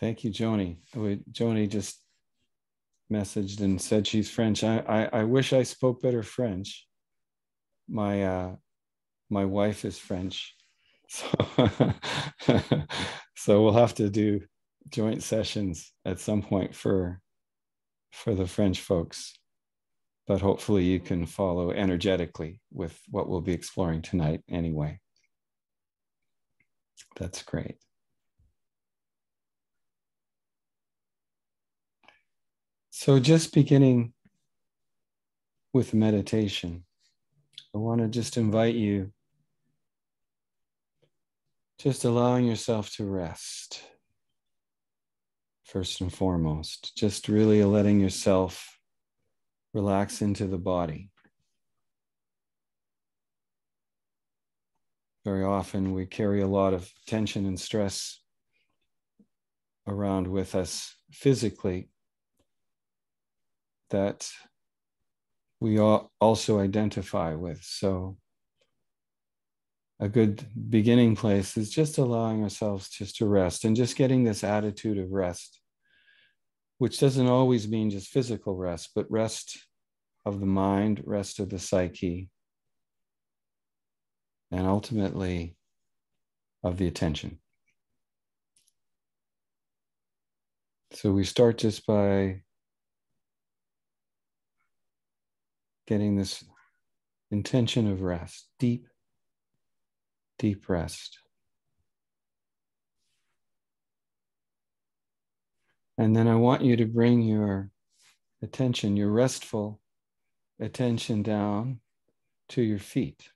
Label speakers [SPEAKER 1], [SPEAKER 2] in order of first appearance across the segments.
[SPEAKER 1] Thank you, Joni. Joni just messaged and said she's French. I wish I spoke better French. My wife is French, so so we'll have to do joint sessions at some point for the French folks. But hopefully you can follow energetically with what we'll be exploring tonight anyway. That's great. So just beginning with meditation, I want to just invite you, just allowing yourself to rest, first and foremost, just really letting yourself relax into the body. Very often we carry a lot of tension and stress around with us physically that we also identify with. So a good beginning place is just allowing ourselves just to rest and just getting this attitude of rest, which doesn't always mean just physical rest, but rest of the mind, rest of the psyche, and ultimately of the attention. So we start just by getting this intention of rest, deep, deep rest. And then I want you to bring your attention, your restful attention down to your feet.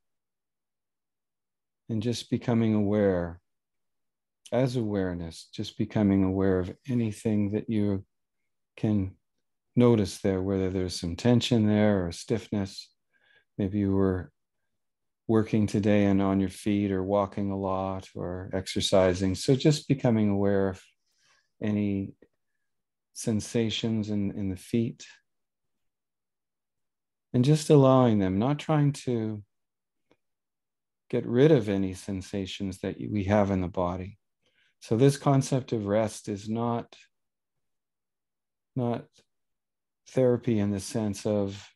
[SPEAKER 1] And just becoming aware, as awareness, just becoming aware of anything that you can notice there, whether there's some tension there or stiffness. Maybe you were working today and on your feet or walking a lot or exercising. So just becoming aware of any sensations in the feet and just allowing them, not trying to get rid of any sensations that we have in the body. So this concept of rest is not therapy in the sense of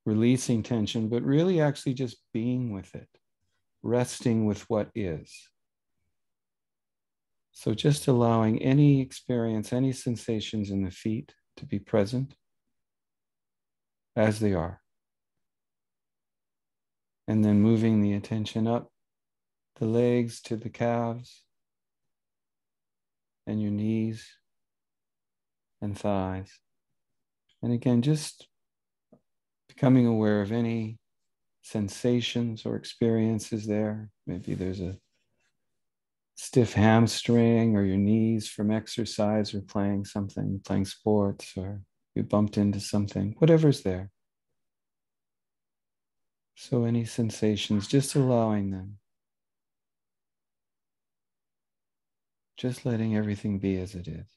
[SPEAKER 1] releasing tension, but really actually just being with it, resting with what is. So just allowing any experience, any sensations in the feet to be present as they are. And then moving the attention up the legs to the calves and your knees and thighs. And again, just becoming aware of any sensations or experiences there. Maybe there's a stiff hamstring or your knees from exercise or playing something, playing sports, or you bumped into something, whatever's there. So any sensations, just allowing them. Just letting everything be as it is.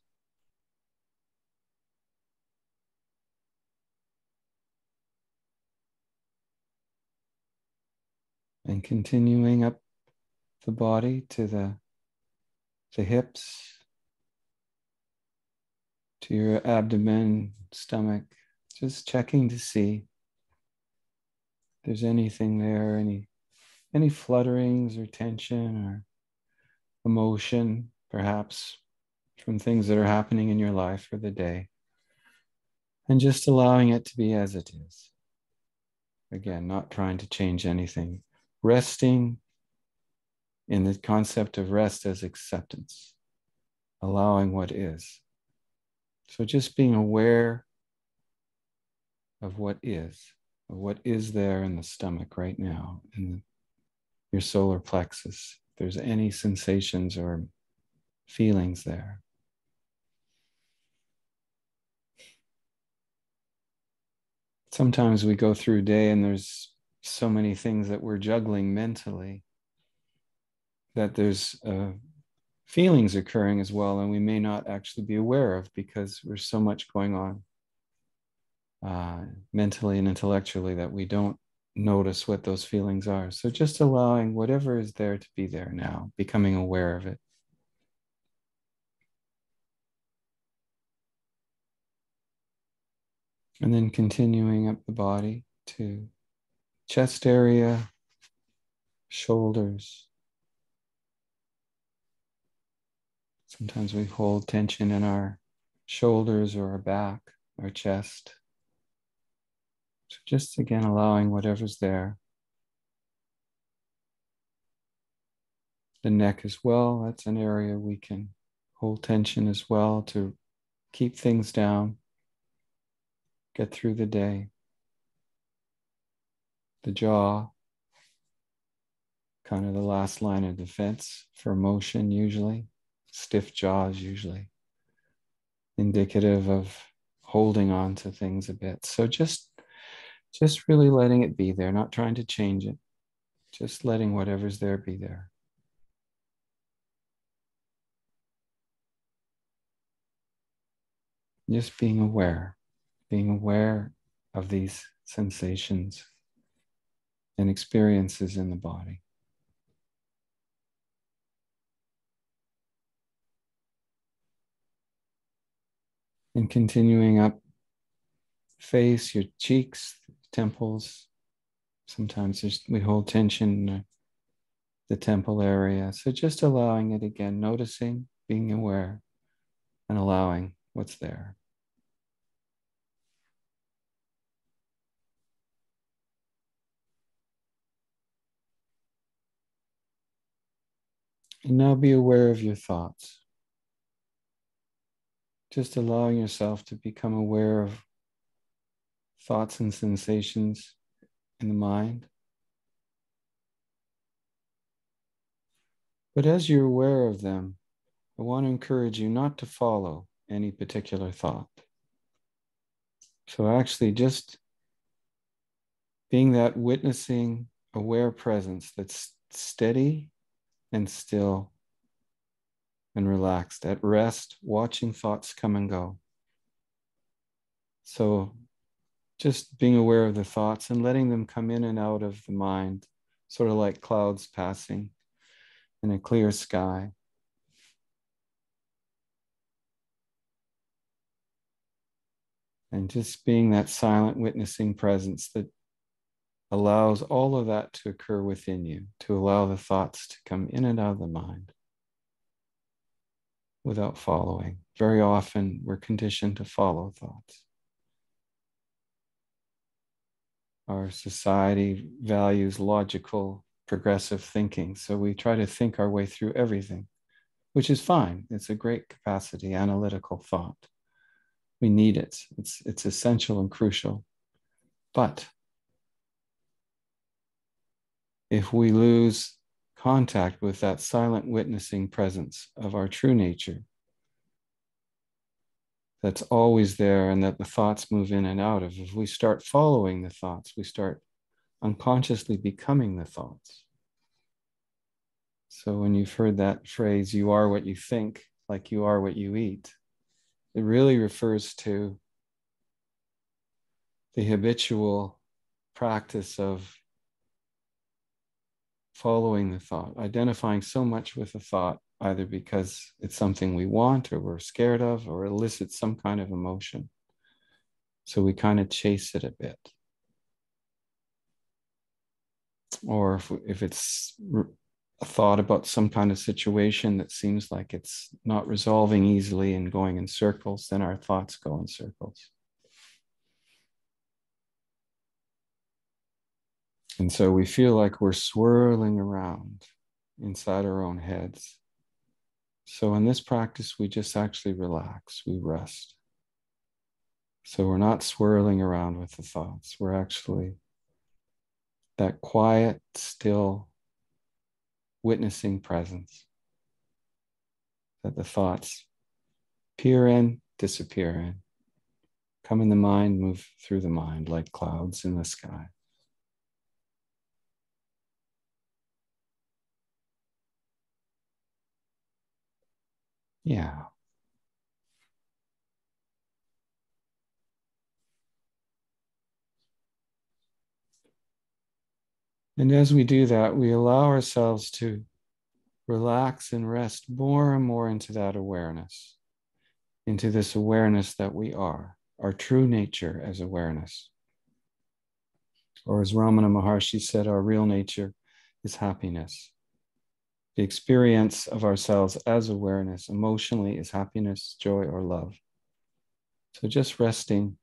[SPEAKER 1] And continuing up the body to the hips, to your abdomen, stomach, just checking to see if there's anything there, any flutterings or tension or emotion, perhaps from things that are happening in your life for the day. And just allowing it to be as it is. Again, not trying to change anything. Resting in the concept of rest as acceptance, allowing what is. So just being aware of what is there in the stomach right now, in your solar plexus. If there's any sensations or feelings there. Sometimes we go through a day and there's so many things that we're juggling mentally that there's feelings occurring as well, and we may not actually be aware of because there's so much going on mentally and intellectually that we don't notice what those feelings are. So just allowing whatever is there to be there now, becoming aware of it. And then continuing up the body to chest area, shoulders. Sometimes we hold tension in our shoulders or our back, our chest. So just again, allowing whatever's there. The neck as well, that's an area we can hold tension as well to keep things down, get through the day. The jaw, kind of the last line of defense for motion usually. Stiff jaws usually indicative of holding on to things a bit. So just really letting it be there, not trying to change it, just letting whatever's there be there. Just being aware of these sensations and experiences in the body. And continuing up, face, your cheeks, temples. Sometimes we hold tension in the temple area. So just allowing it again, noticing, being aware, and allowing what's there. And now be aware of your thoughts. Just allowing yourself to become aware of thoughts and sensations in the mind. But as you're aware of them, I want to encourage you not to follow any particular thought. So actually just being that witnessing, aware presence that's steady and still and relaxed, at rest, watching thoughts come and go. So just being aware of the thoughts and letting them come in and out of the mind, sort of like clouds passing in a clear sky. And just being that silent witnessing presence that allows all of that to occur within you, to allow the thoughts to come in and out of the mind without following. Very often we're conditioned to follow thoughts. Our society values logical, progressive thinking, so we try to think our way through everything, which is fine. It's a great capacity, analytical thought. We need it. It's essential and crucial. But if we lose contact with that silent witnessing presence of our true nature, that's always there and that the thoughts move in and out of, if we start following the thoughts, we start unconsciously becoming the thoughts. So when you've heard that phrase, you are what you think, like you are what you eat, it really refers to the habitual practice of following the thought, identifying so much with the thought, either because it's something we want or we're scared of or elicits some kind of emotion. So we kind of chase it a bit. Or if it's a thought about some kind of situation that seems like it's not resolving easily and going in circles, then our thoughts go in circles. And so we feel like we're swirling around inside our own heads. So in this practice, we just actually relax, we rest. So we're not swirling around with the thoughts. We're actually that quiet, still, witnessing presence that the thoughts peer in, disappear in, come in the mind, move through the mind like clouds in the sky. Yeah. And as we do that, we allow ourselves to relax and rest more and more into that awareness, into this awareness that we are. our true nature as awareness. Or as Ramana Maharshi said, our real nature is happiness. The experience of ourselves as awareness emotionally is happiness, joy, or love. So just resting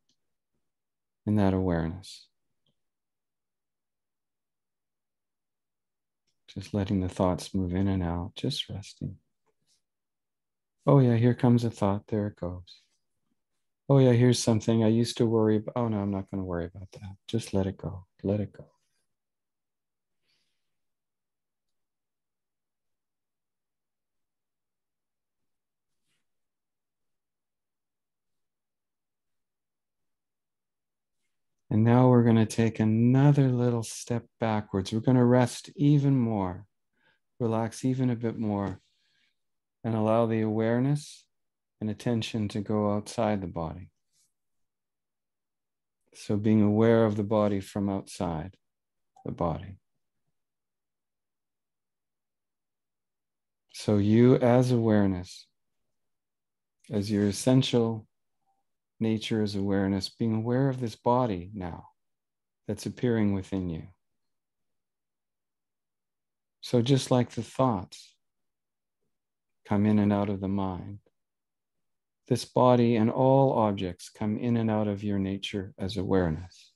[SPEAKER 1] in that awareness. Just letting the thoughts move in and out, just resting. Oh yeah, here comes a thought, there it goes. Oh yeah, here's something I used to worry about. Oh no, I'm not going to worry about that. Just let it go, let it go. And now we're going to take another little step backwards. We're going to rest even more, relax even a bit more, and allow the awareness and attention to go outside the body. So being aware of the body from outside the body. So you as awareness, as your essential nature is awareness, being aware of this body now that's appearing within you. So just like the thoughts come in and out of the mind, this body and all objects come in and out of your nature as awareness.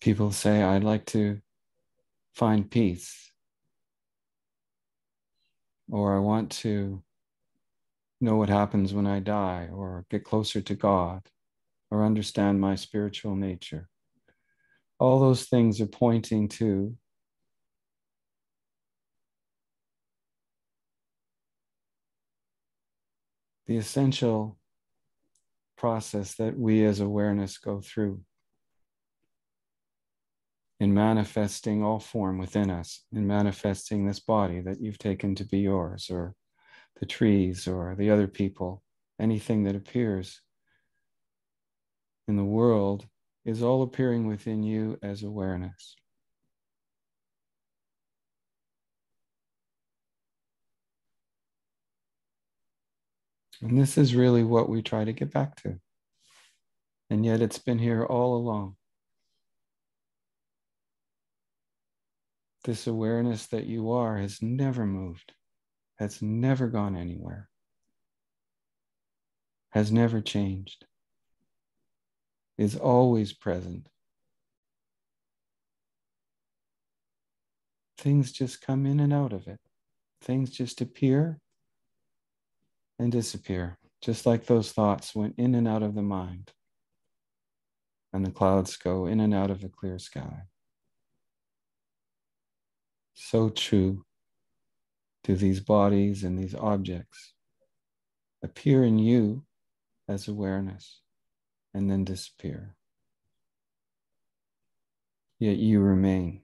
[SPEAKER 1] People say, I'd like to find peace, or I want to know what happens when I die, or get closer to God, or understand my spiritual nature. All those things are pointing to the essential process that we as awareness go through in manifesting all form within us, in manifesting this body that you've taken to be yours, or the trees, or the other people, anything that appears in the world is all appearing within you as awareness. And this is really what we try to get back to. And yet it's been here all along. This awareness that you are has never moved, has never gone anywhere, has never changed, is always present. Things just come in and out of it. Things just appear and disappear, just like those thoughts went in and out of the mind, and the clouds go in and out of a clear sky. So true do these bodies and these objects appear in you as awareness and then disappear. Yet you remain.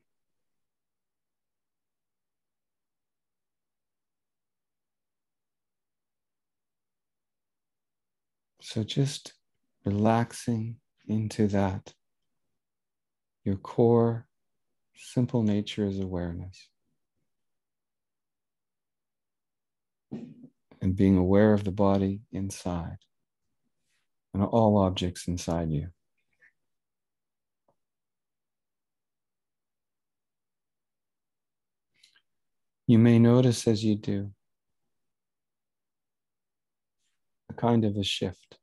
[SPEAKER 1] So just relaxing into that. Your core, simple nature is awareness. And being aware of the body inside and all objects inside you. You may notice as you do a kind of a shift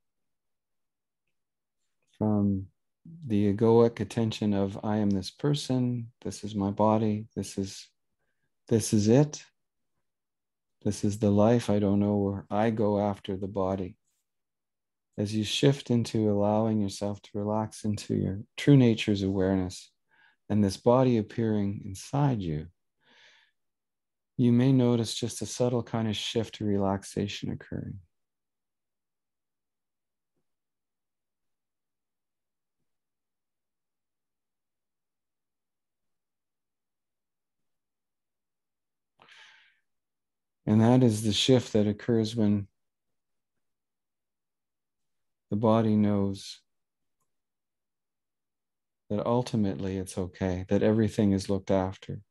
[SPEAKER 1] from the egoic attention of I am this person, this is my body, this is it. This is the life. I don't know where I go after the body. As you shift into allowing yourself to relax into your true nature's awareness and this body appearing inside you, you may notice just a subtle kind of shift to relaxation occurring. And that is the shift that occurs when the body knows that ultimately it's okay, that everything is looked after,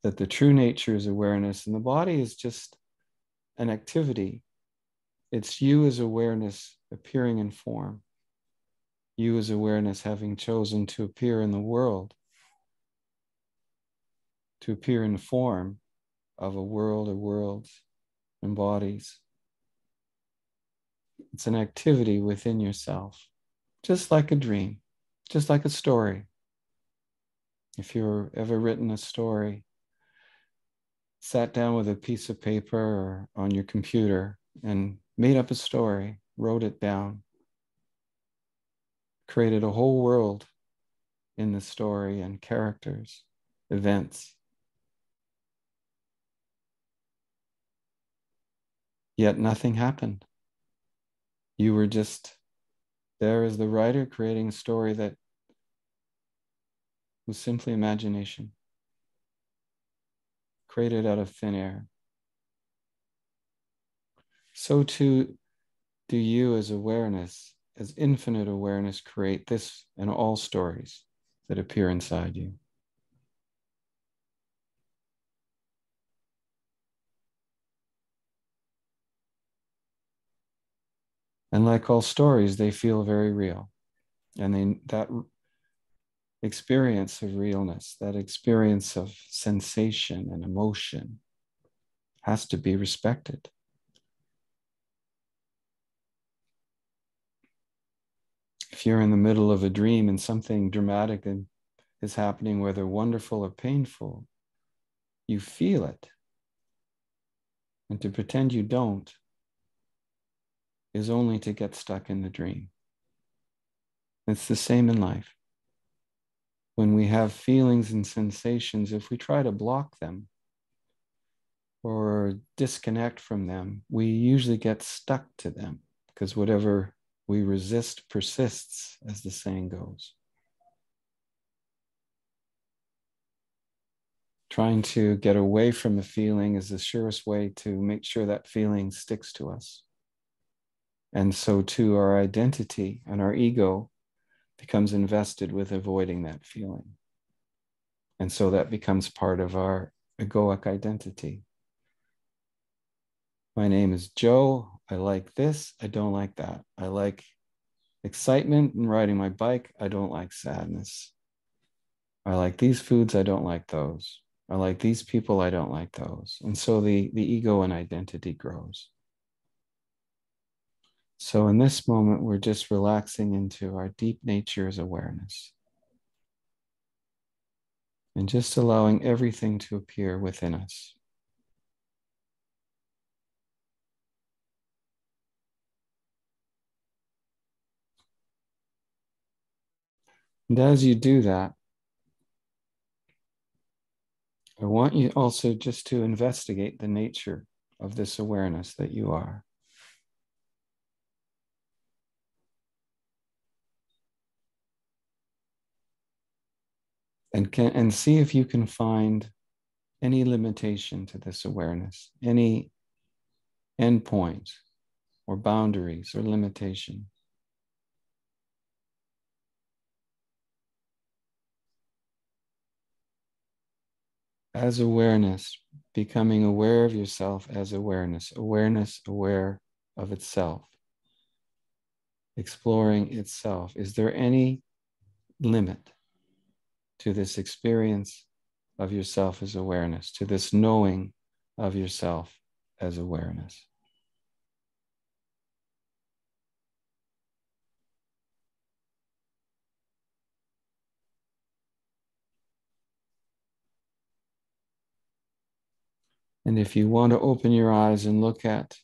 [SPEAKER 1] that the true nature is awareness, and the body is just an activity. It's you as awareness appearing in form, you as awareness having chosen to appear in the world, to appear in the form of a world or worlds and bodies. It's an activity within yourself, just like a dream, just like a story. If you've ever written a story, sat down with a piece of paper or on your computer and made up a story, wrote it down, created a whole world in the story and characters, events. Yet nothing happened. You were just there as the writer creating a story that was simply imagination, created out of thin air. So too do you as awareness, as infinite awareness, create this and all stories that appear inside you. And like all stories, they feel very real. And that experience of realness, that experience of sensation and emotion has to be respected. If you're in the middle of a dream and something dramatic is happening, whether wonderful or painful, you feel it. And to pretend you don't is only to get stuck in the dream. It's the same in life. When we have feelings and sensations, if we try to block them or disconnect from them, we usually get stuck to them because whatever we resist persists, as the saying goes. Trying to get away from a feeling is the surest way to make sure that feeling sticks to us. And so too, our identity and our ego becomes invested with avoiding that feeling. And so that becomes part of our egoic identity. My name is Joe. I like this. I don't like that. I like excitement and riding my bike. I don't like sadness. I like these foods. I don't like those. I like these people. I don't like those. And so the ego and identity grows. So in this moment, we're just relaxing into our deep nature as awareness and just allowing everything to appear within us. And as you do that, I want you also just to investigate the nature of this awareness that you are. And see if you can find any limitation to this awareness, any endpoint or boundaries or limitation. As awareness, becoming aware of yourself as awareness, awareness aware of itself, exploring itself. Is there any limit to this experience of yourself as awareness, to this knowing of yourself as awareness? And if you want to open your eyes and look at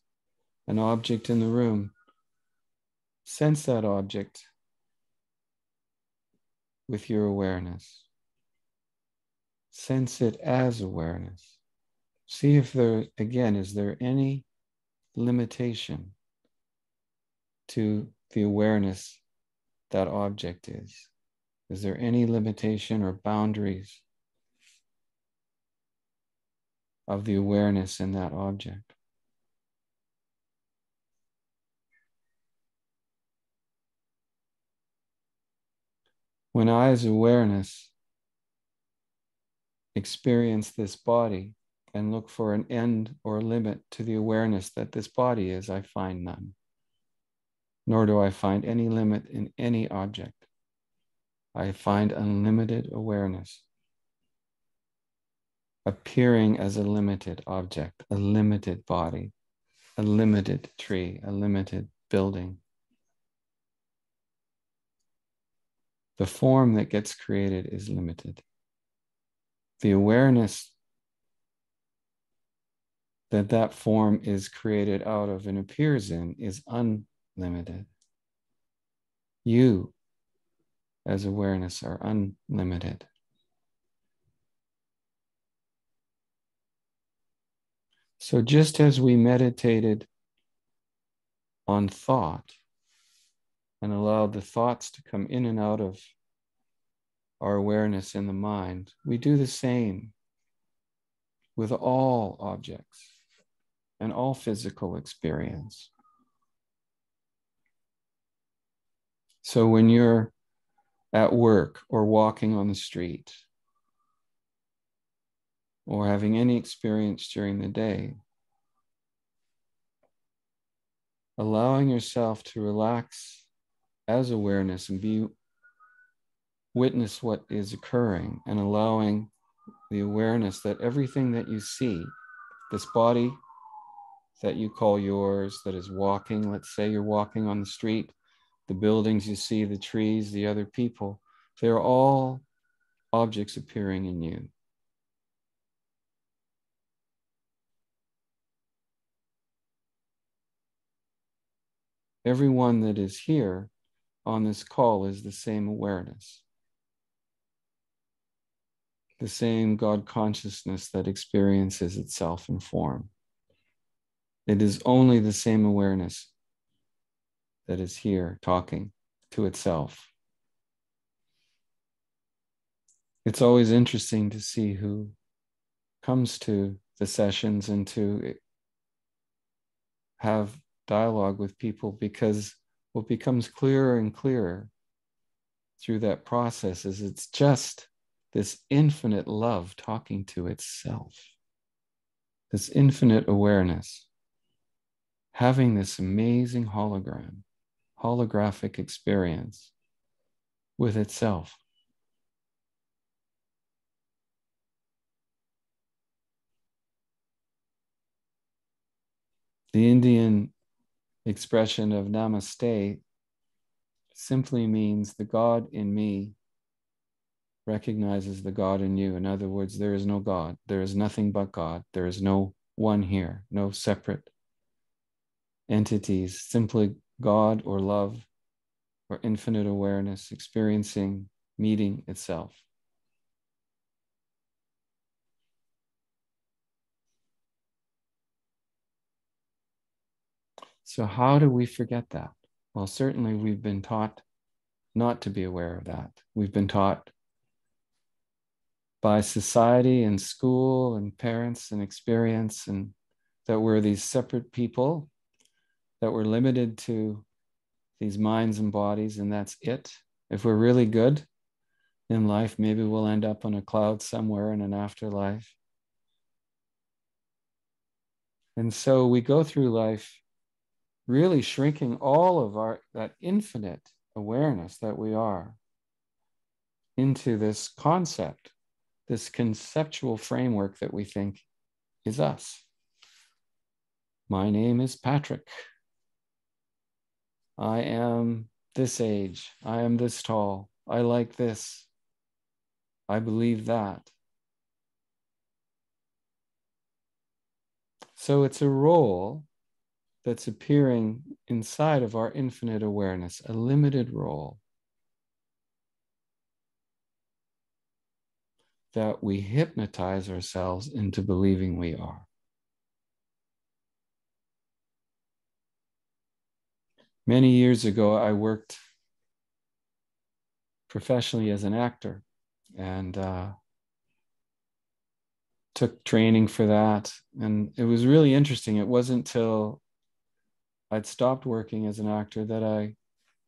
[SPEAKER 1] an object in the room, sense that object with your awareness. Sense it as awareness. See if there, again, is there any limitation to the awareness that object is? Is there any limitation or boundaries of the awareness in that object? When I, as awareness, experience this body and look for an end or limit to the awareness that this body is, I find none. Nor do I find any limit in any object. I find unlimited awareness, appearing as a limited object, a limited body, a limited tree, a limited building. The form that gets created is limited. The awareness that that form is created out of and appears in is unlimited. You, as awareness, are unlimited. So just as we meditated on thought and allowed the thoughts to come in and out of our awareness in the mind, we do the same with all objects and all physical experience. So when you're at work or walking on the street or having any experience during the day, allowing yourself to relax as awareness and witness what is occurring, and allowing the awareness that everything that you see, this body that you call yours, that is walking, let's say you're walking on the street, the buildings you see, the trees, the other people, they're all objects appearing in you. Everyone that is here on this call is the same awareness, the same God consciousness that experiences itself in form. It is only the same awareness that is here talking to itself. It's always interesting to see who comes to the sessions and to have dialogue with people, because what becomes clearer and clearer through that process is it's just this infinite love talking to itself, this infinite awareness, having this amazing holographic experience with itself. The Indian expression of namaste simply means the God in me recognizes the God in you. In other words, there is no God. There is nothing but God. There is no one here, no separate entities, simply God or love or infinite awareness experiencing, meeting itself. So how do we forget that? Well, certainly we've been taught not to be aware of that. We've been taught by society and school and parents and experience, and that we're these separate people, that we're limited to these minds and bodies, and that's it. If we're really good in life, maybe we'll end up on a cloud somewhere in an afterlife. And so we go through life really shrinking all of that infinite awareness that we are into this concept, this conceptual framework that we think is us. My name is Patrick. I am this age. I am this tall. I like this. I believe that. So it's a role that's appearing inside of our infinite awareness, a limited role that we hypnotize ourselves into believing we are. Many years ago, I worked professionally as an actor and took training for that. And it was really interesting. It wasn't till I'd stopped working as an actor that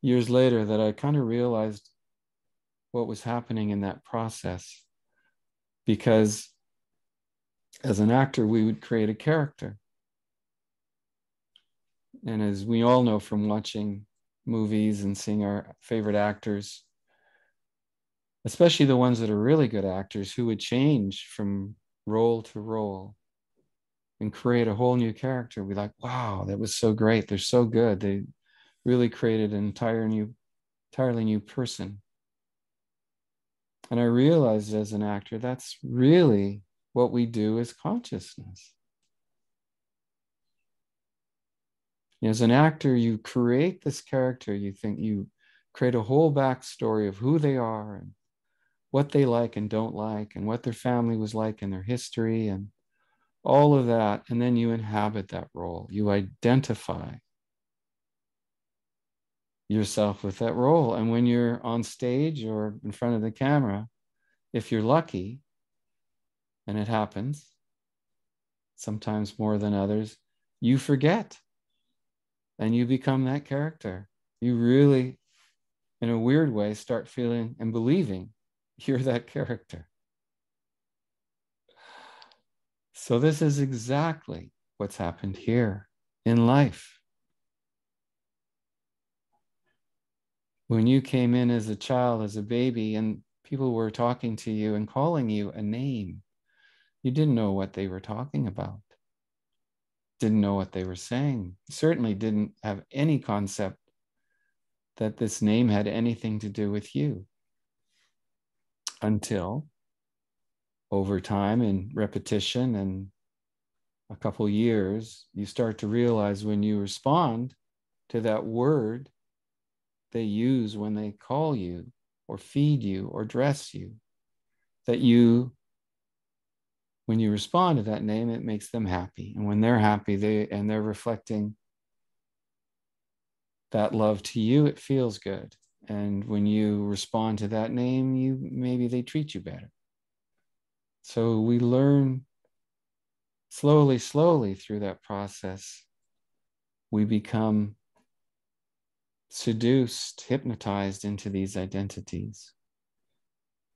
[SPEAKER 1] years later, that I kind of realized what was happening in that process. because as an actor, we would create a character. And as we all know from watching movies and seeing our favorite actors, especially the ones that are really good actors who would change from role to role and create a whole new character, we'd be like, wow, that was so great. They're so good. They really created an entirely new person. And I realized as an actor, that's really what we do as consciousness. As an actor, you create this character, you create a whole backstory of who they are and what they like and don't like, and what their family was like and their history and all of that. And then you inhabit that role. You identify yourself with that role. And when you're on stage or in front of the camera, if you're lucky, and it happens, sometimes more than others, you forget and you become that character. You really, in a weird way, start feeling and believing you're that character. So this is exactly what's happened here in life. When you came in as a child, as a baby, and people were talking to you and calling you a name, you didn't know what they were talking about, didn't know what they were saying, certainly didn't have any concept that this name had anything to do with you, until over time and repetition and a couple years, you start to realize when you respond to that word they use when they call you or feed you or dress you, that when you respond to that name, it makes them happy. And when they're happy, they're reflecting that love to you, it feels good. And when you respond to that name, maybe they treat you better. So we learn slowly through that process. We become seduced, hypnotized into these identities.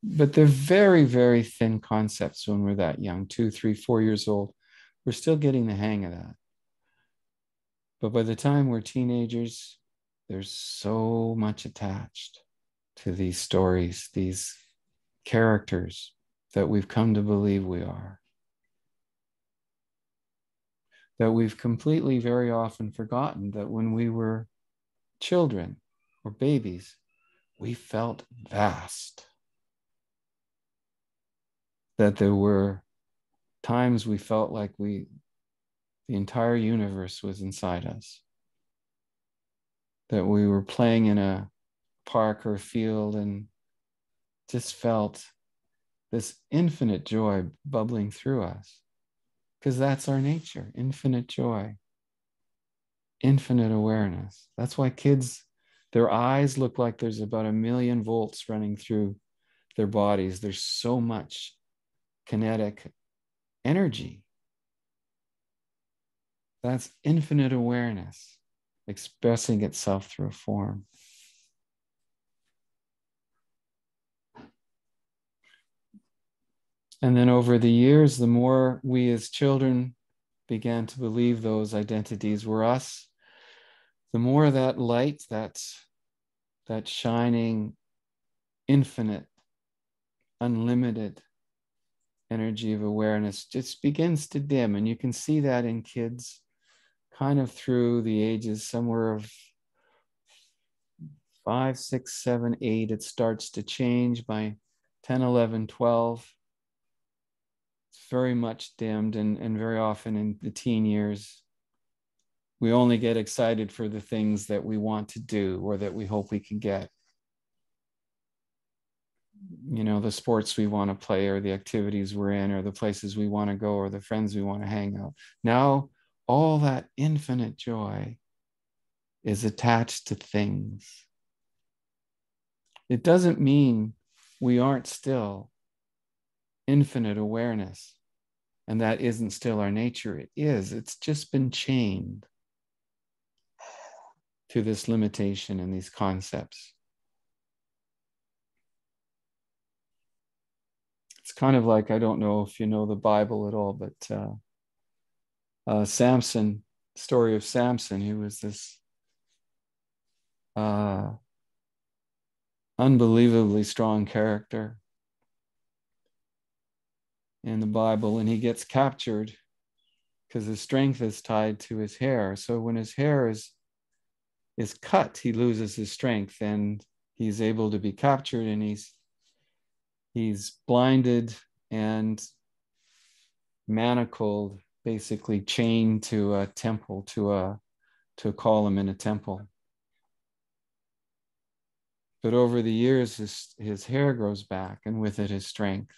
[SPEAKER 1] But they're very thin concepts when we're that young, 2, 3, 4 years old. We're still getting the hang of that. But by the time we're teenagers, there's so much attached to these stories, these characters that we've come to believe we are, that we've completely very often forgotten that when we were children or babies, we felt vast. That there were times we felt like the entire universe was inside us. That we were playing in a park or a field and just felt this infinite joy bubbling through us. Because that's our nature, infinite joy, infinite awareness. That's why kids, their eyes look like there's about 1,000,000 volts running through their bodies. There's so much kinetic energy. That's infinite awareness expressing itself through a form. And then over the years, the more we as children began to believe those identities were us, the more that light, that shining, infinite, unlimited energy of awareness just begins to dim. And you can see that in kids kind of through the ages somewhere of 5, 6, 7, 8. It starts to change by 10, 11, 12. It's very much dimmed, and very often in the teen years, we only get excited for the things that we want to do or that we hope we can get. The sports we want to play or the activities we're in or the places we want to go or the friends we want to hang out. Now, all that infinite joy is attached to things. It doesn't mean we aren't still infinite awareness and that isn't still our nature. It is. It's just been chained to this limitation and these concepts. It's kind of like, I don't know if you know the Bible at all, but Samson, story of Samson. He was this uh, unbelievably strong character in the Bible, and he gets captured because his strength is tied to his hair. So when his hair is cut, he loses his strength, and he's able to be captured, and he's blinded and manacled, basically chained to a temple, to a column in a temple. But over the years, his hair grows back, and with it his strength.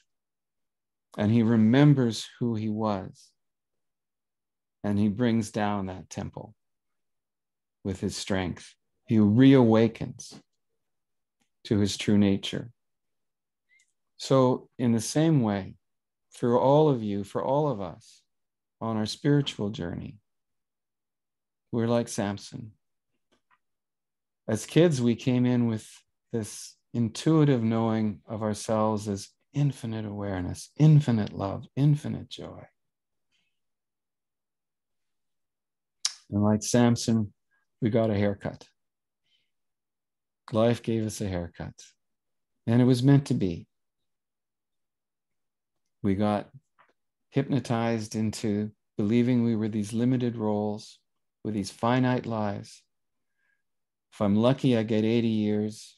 [SPEAKER 1] And he remembers who he was. And he brings down that temple with his strength. He reawakens to his true nature. So in the same way, for all of you, for all of us on our spiritual journey, we're like Samson. As kids, we came in with this intuitive knowing of ourselves as infinite awareness, infinite love, infinite joy. And like Samson, we got a haircut. Life gave us a haircut. And it was meant to be. We got hypnotized into believing we were these limited roles with these finite lives. If I'm lucky, I get 80 years.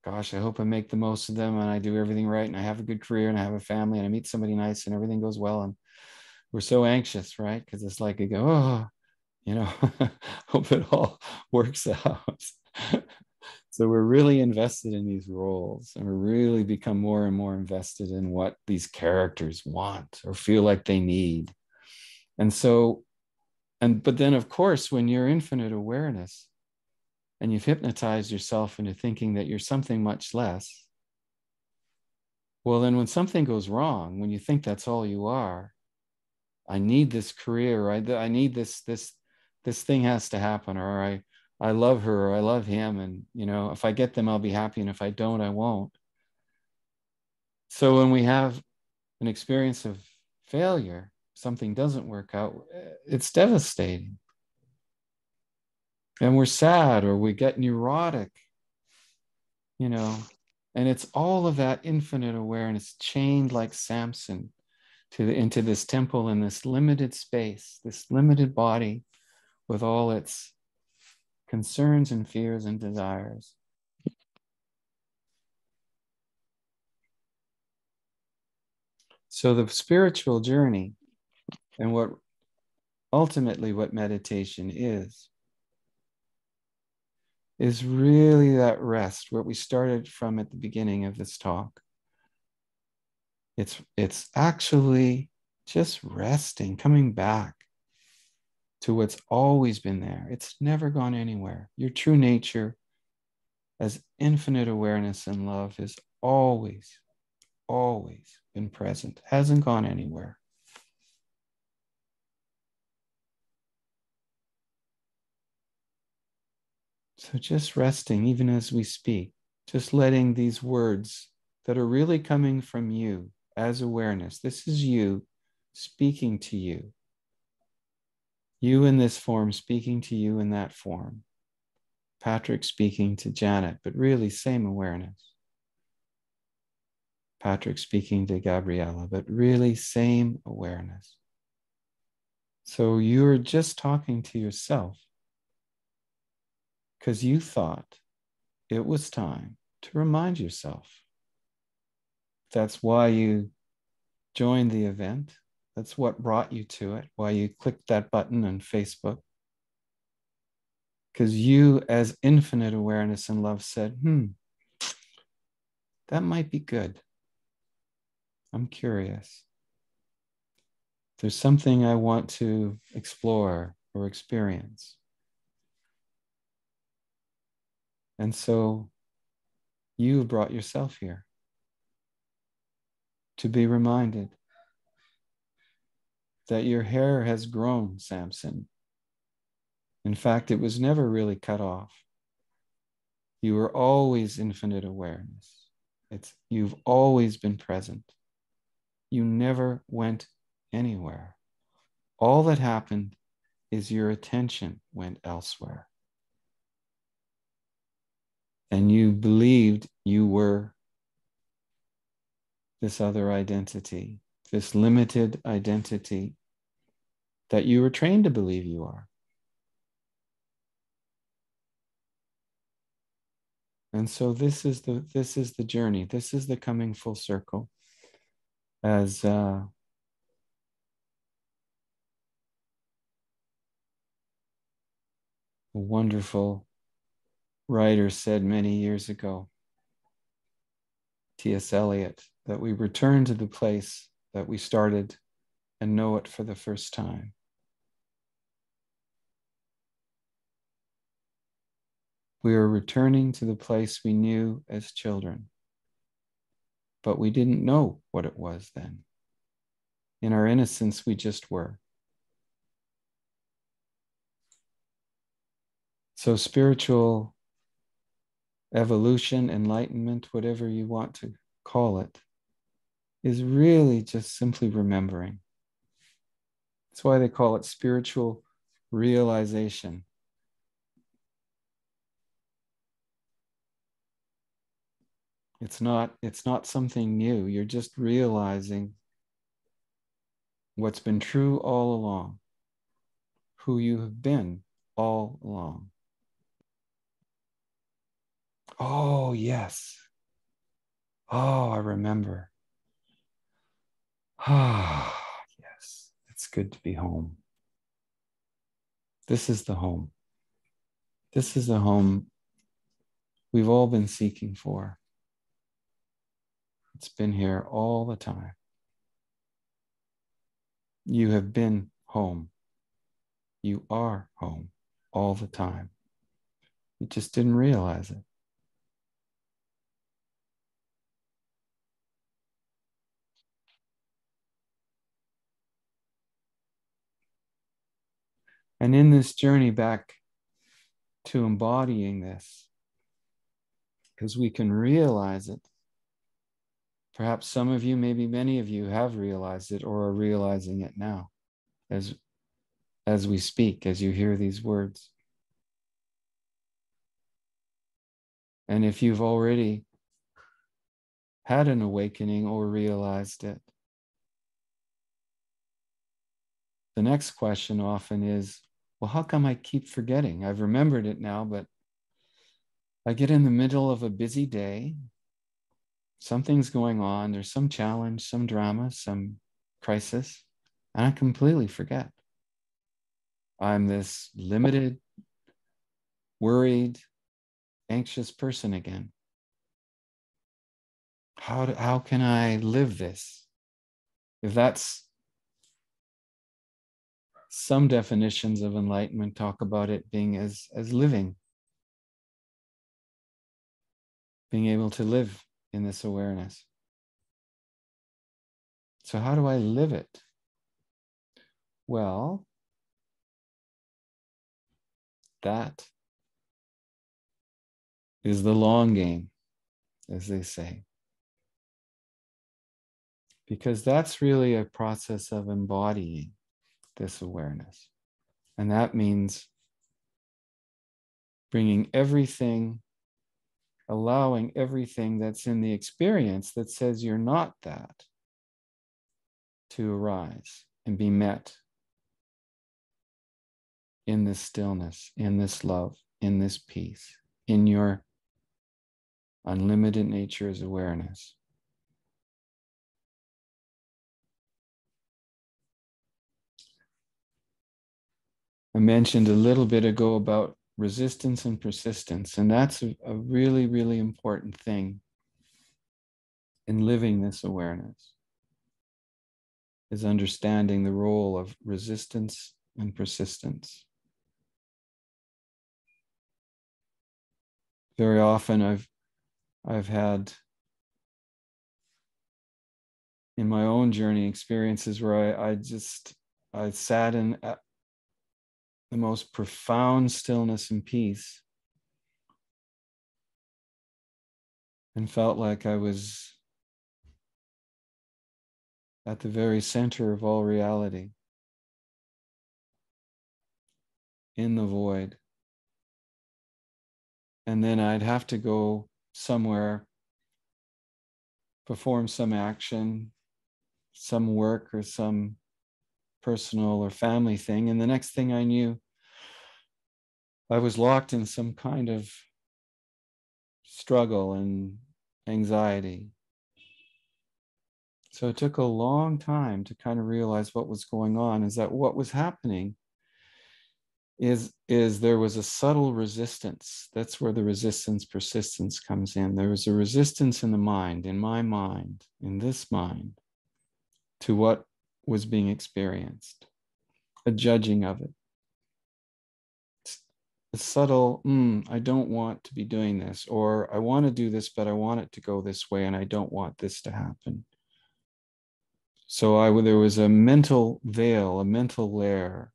[SPEAKER 1] Gosh, I hope I make the most of them and I do everything right and I have a good career and I have a family and I meet somebody nice and everything goes well. And we're so anxious, right? Because it's like, you go, oh, hope it all works out. So we're really invested in these roles, and we really become more and more invested in what these characters want or feel like they need. And so, but then of course, when you're infinite awareness and you've hypnotized yourself into thinking that you're something much less, well, then when something goes wrong, when you think that's all you are, I need this career, I need this thing has to happen, or I love her, or I love him, and if I get them, I'll be happy, and if I don't, I won't. So when we have an experience of failure, something doesn't work out, it's devastating. And we're sad, or we get neurotic, and it's all of that infinite awareness chained like Samson into this temple in this limited space, this limited body with all its concerns and fears and desires. So the spiritual journey, and what meditation is really that rest, where we started from at the beginning of this talk. It's actually just resting, coming back to what's always been there. It's never gone anywhere. Your true nature as infinite awareness and love has always, always been present, hasn't gone anywhere. So just resting, even as we speak, just letting these words that are really coming from you as awareness, this is you speaking to you. You in this form speaking to you in that form. Patrick speaking to Janet, but really same awareness. Patrick speaking to Gabriella, but really same awareness. So you're just talking to yourself because you thought it was time to remind yourself. That's why you joined the event. That's what brought you to it, why you clicked that button on Facebook. Because you, as infinite awareness and love, said, that might be good. I'm curious. There's something I want to explore or experience. And so you brought yourself here to be reminded that your hair has grown, Samson. In fact, it was never really cut off. You were always infinite awareness. You've always been present. You never went anywhere. All that happened is your attention went elsewhere. And you believed you were this other identity, this limited identity that you were trained to believe you are. And so this is the journey. This is the coming full circle. As a wonderful writer said many years ago, T.S. Eliot, that we return to the place that we started and know it for the first time. We are returning to the place we knew as children, but we didn't know what it was then. In our innocence, we just were. So spiritual evolution, enlightenment, whatever you want to call it, is really just simply remembering. That's why they call it spiritual realization. It's not something new. You're just realizing what's been true all along, who you have been all along. Oh, yes. Oh, I remember. Ah, yes. It's good to be home. This is the home. This is the home we've all been seeking for. It's been here all the time. You have been home. You are home all the time. You just didn't realize it. And in this journey back to embodying this, because we can realize it, perhaps some of you, maybe many of you have realized it or are realizing it now as we speak, as you hear these words. And if you've already had an awakening or realized it, the next question often is, well, how come I keep forgetting? I've remembered it now, but I get in the middle of a busy day. Something's going on. There's some challenge, some drama, some crisis, and I completely forget. I'm this limited, worried, anxious person again. How can I live this? If that's some definitions of enlightenment, talk about it being as living, being able to live in this awareness. So how do I live it? Well, that is the long game, as they say. Because that's really a process of embodying this awareness. And that means bringing everything, allowing everything that's in the experience that says you're not that to arise and be met in this stillness, in this love, in this peace, in your unlimited nature as awareness. I mentioned a little bit ago about resistance and persistence, and that's a really, really important thing in living this awareness, is understanding the role of resistance and persistence. Very often I've had in my own journey experiences where I sat in the most profound stillness and peace and felt like I was at the very center of all reality, in the void. And then I'd have to go somewhere, perform some action, some work or some personal or family thing. And the next thing I knew, I was locked in some kind of struggle and anxiety. So it took a long time to kind of realize what was going on, is that what was happening is there was a subtle resistance. That's where the resistance persistence comes in. There was a resistance in the mind, in my mind, in this mind, to what was being experienced, a judging of it. A subtle, I don't want to be doing this, or I want to do this, but I want it to go this way, and I don't want this to happen. So there was a mental veil, a mental layer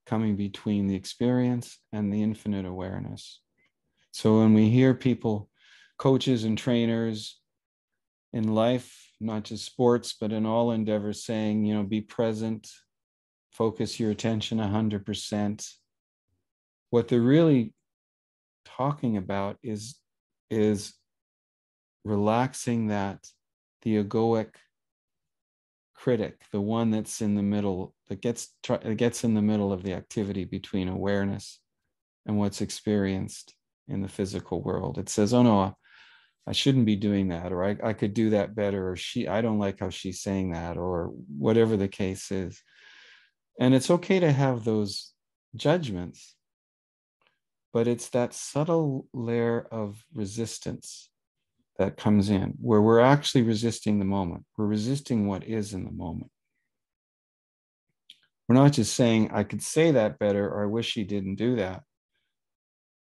[SPEAKER 1] coming between the experience and the infinite awareness. So when we hear people, coaches and trainers in life, not just sports, but in all endeavors, saying, be present, focus your attention 100%. What they're really talking about is relaxing the egoic critic, the one that's in the middle, that gets in the middle of the activity between awareness and what's experienced in the physical world. It says, oh no, I shouldn't be doing that, or I could do that better, or I don't like how she's saying that, or whatever the case is. And it's okay to have those judgments, but it's that subtle layer of resistance that comes in, where we're actually resisting the moment. We're resisting what is in the moment. We're not just saying, I could say that better, or I wish he didn't do that.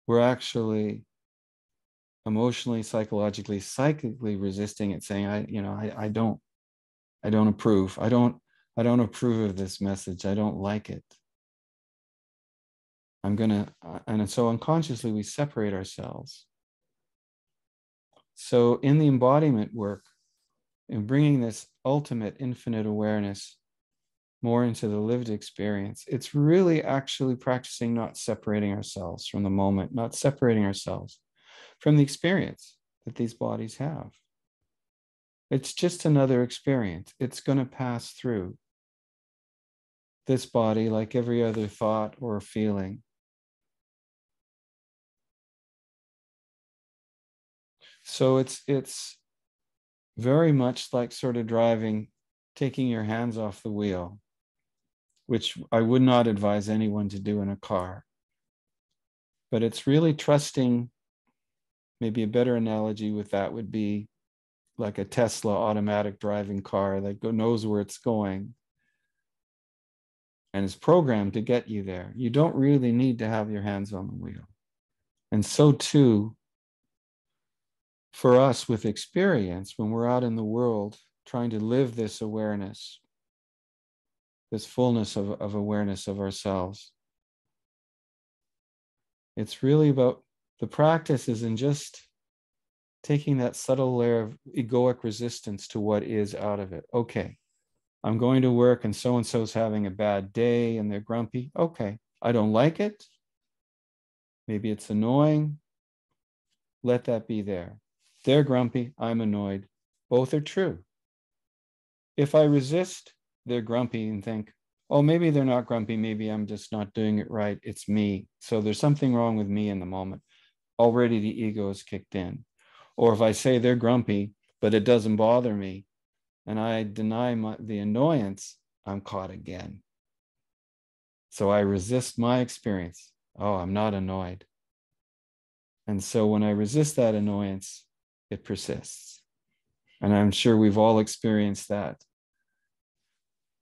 [SPEAKER 1] We're actually emotionally, psychologically, psychically resisting it, saying, I don't approve. I don't approve of this message. I don't like it. And so unconsciously we separate ourselves. So in the embodiment work, in bringing this ultimate infinite awareness more into the lived experience, it's really actually practicing not separating ourselves from the moment, not separating ourselves from the experience that these bodies have. It's just another experience. It's going to pass through this body like every other thought or feeling. So it's very much like sort of driving, taking your hands off the wheel, which I would not advise anyone to do in a car. But it's really trusting. Maybe a better analogy with that would be like a Tesla automatic driving car that knows where it's going and is programmed to get you there. You don't really need to have your hands on the wheel. And so too, for us with experience, when we're out in the world trying to live this awareness, this fullness of awareness of ourselves, it's really about the practice isn't just taking that subtle layer of egoic resistance to what is out of it. Okay, I'm going to work and so-and-so's having a bad day and they're grumpy. Okay, I don't like it. Maybe it's annoying. Let that be there. They're grumpy, I'm annoyed. Both are true. If I resist, they're grumpy and think, oh, maybe they're not grumpy. Maybe I'm just not doing it right. It's me. So there's something wrong with me in the moment. Already the ego is kicked in. Or if I say they're grumpy, but it doesn't bother me, and I deny the annoyance, I'm caught again. So I resist my experience. Oh, I'm not annoyed. And so when I resist that annoyance, it persists. And I'm sure we've all experienced that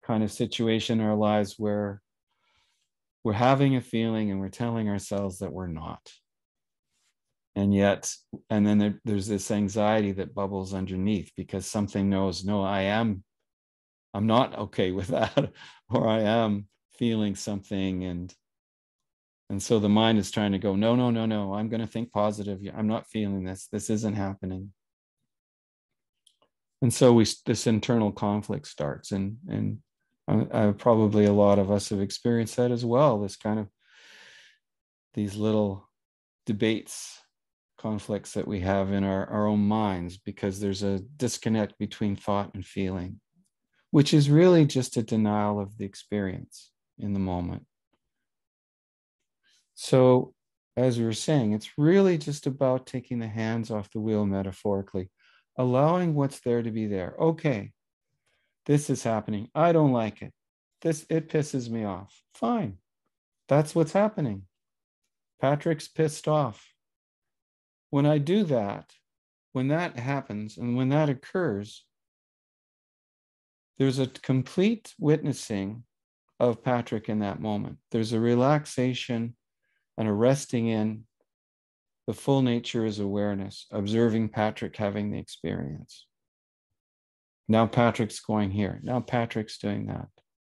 [SPEAKER 1] kind of situation in our lives where we're having a feeling and we're telling ourselves that we're not. And then there's this anxiety that bubbles underneath because something knows, no, I'm not okay with that, or I am feeling something. And so the mind is trying to go, no, I'm going to think positive. I'm not feeling this. This isn't happening. And so this internal conflict starts, and probably a lot of us have experienced that as well. This kind of these little debates, conflicts that we have in our own minds, because there's a disconnect between thought and feeling, which is really just a denial of the experience in the moment. So, as we were saying, it's really just about taking the hands off the wheel metaphorically, allowing what's there to be there. Okay, this is happening. I don't like it. It pisses me off. Fine. That's what's happening. Patrick's pissed off. When I do that, when that happens and when that occurs, there's a complete witnessing of Patrick in that moment. There's a relaxation and a resting in the full nature is awareness, observing Patrick having the experience. Now Patrick's going here. Now Patrick's doing that.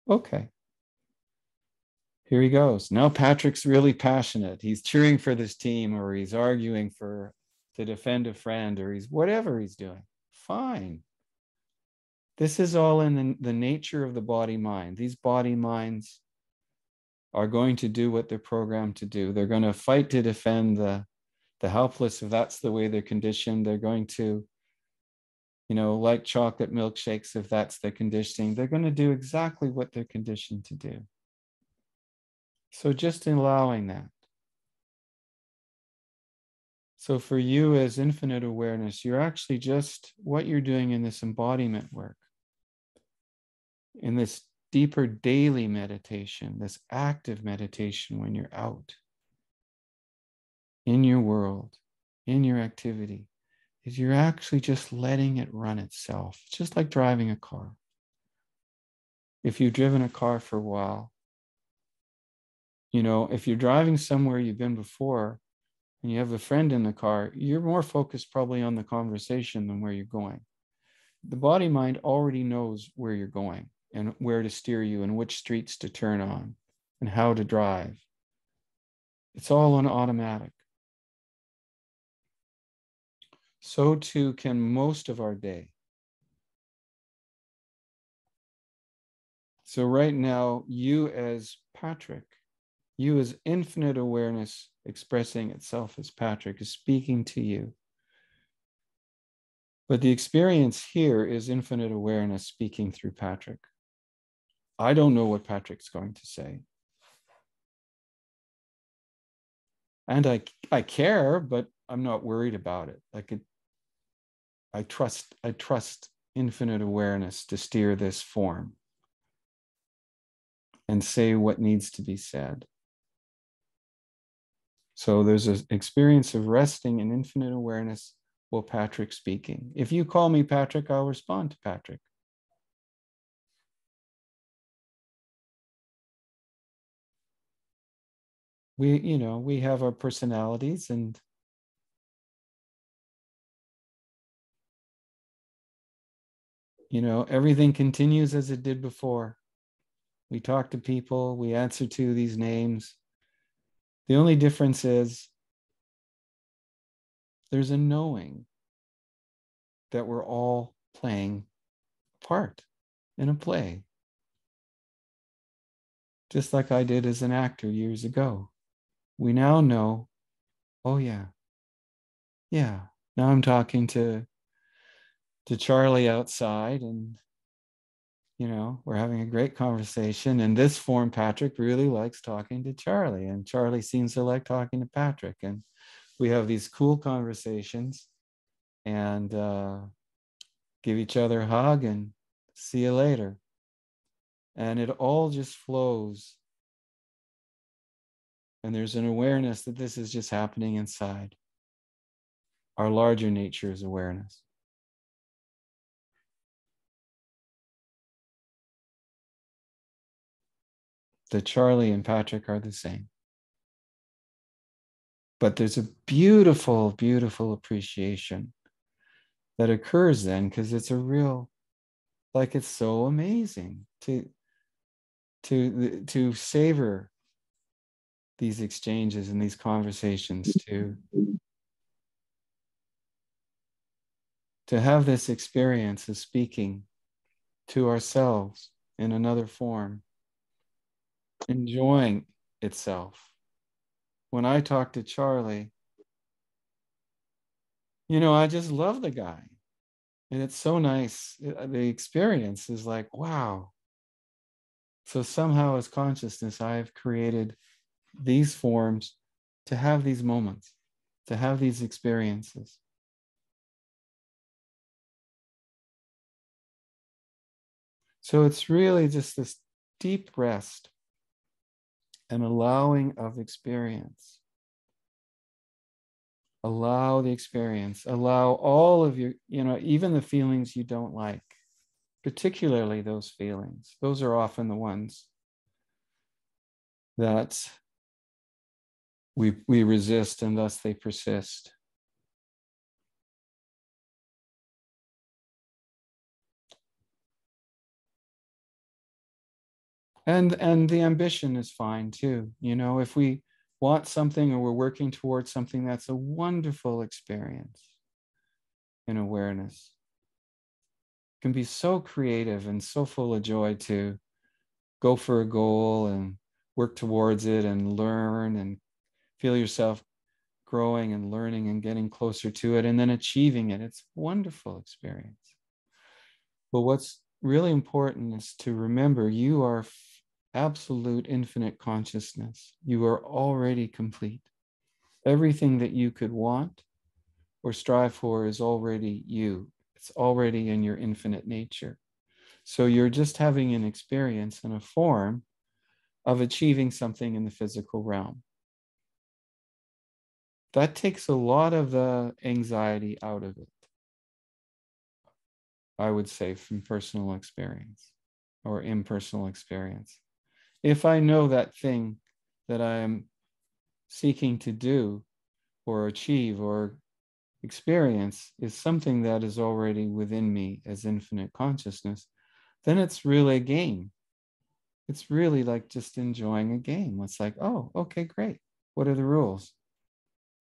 [SPEAKER 1] Okay. Here he goes. Now Patrick's really passionate. He's cheering for this team, or he's arguing to defend a friend, or he's whatever he's doing. Fine. This is all in the nature of the body mind. These body minds are going to do what they're programmed to do. They're going to fight to defend the helpless. If that's the way they're conditioned, they're going to, like chocolate milkshakes, if that's their conditioning, they're going to do exactly what they're conditioned to do. So just allowing that. So for you as infinite awareness, you're actually just what you're doing in this embodiment work, in this deeper daily meditation, this active meditation when you're out in your world, in your activity, is you're actually just letting it run itself. It's just like driving a car. If you've driven a car for a while, if you're driving somewhere you've been before and you have a friend in the car, you're more focused probably on the conversation than where you're going. The body mind already knows where you're going and where to steer you and which streets to turn on and how to drive. It's all on automatic. So too can most of our day. So right now, you as Patrick, you as infinite awareness expressing itself as Patrick, is speaking to you. But the experience here is infinite awareness speaking through Patrick. I don't know what Patrick's going to say. And I care, but I'm not worried about it. I trust infinite awareness to steer this form and say what needs to be said. So there's an experience of resting in infinite awareness while Patrick's speaking. If you call me Patrick, I'll respond to Patrick. We have our personalities, and everything continues as it did before. We talk to people, we answer to these names. The only difference is there's a knowing that we're all playing a part in a play. Just like I did as an actor years ago. We now know, oh yeah. Now I'm talking to Charlie outside, and we're having a great conversation. And this form, Patrick really likes talking to Charlie, and Charlie seems to like talking to Patrick. And we have these cool conversations and give each other a hug and see you later. And it all just flows. And there's an awareness that this is just happening inside. Our larger nature is awareness. That Charlie and Patrick are the same. But there's a beautiful, beautiful appreciation that occurs then, because it's a real, it's so amazing to savor these exchanges and these conversations, to have this experience of speaking to ourselves in another form, enjoying itself. When I talk to Charlie, I just love the guy. And it's so nice. The experience is like, wow. So somehow as consciousness, I've created these forms to have these moments, to have these experiences. So it's really just this deep rest and allowing of experience. Allow the experience, allow all of your, even the feelings you don't like, particularly those feelings. Those are often the ones that we resist, and thus they persist. And the ambition is fine too. If we want something or we're working towards something, that's a wonderful experience in awareness. It can be so creative and so full of joy to go for a goal and work towards it and learn and feel yourself growing and learning and getting closer to it and then achieving it. It's a wonderful experience. But what's really important is to remember you are absolute infinite consciousness. You are already complete. Everything that you could want or strive for is already you. It's already in your infinite nature. So you're just having an experience in a form of achieving something in the physical realm. That takes a lot of the anxiety out of it, I would say, from personal experience or impersonal experience. If I know that thing that I am seeking to do or achieve or experience is something that is already within me as infinite consciousness, then it's really a game. It's really like just enjoying a game. It's like, oh, okay, great. What are the rules?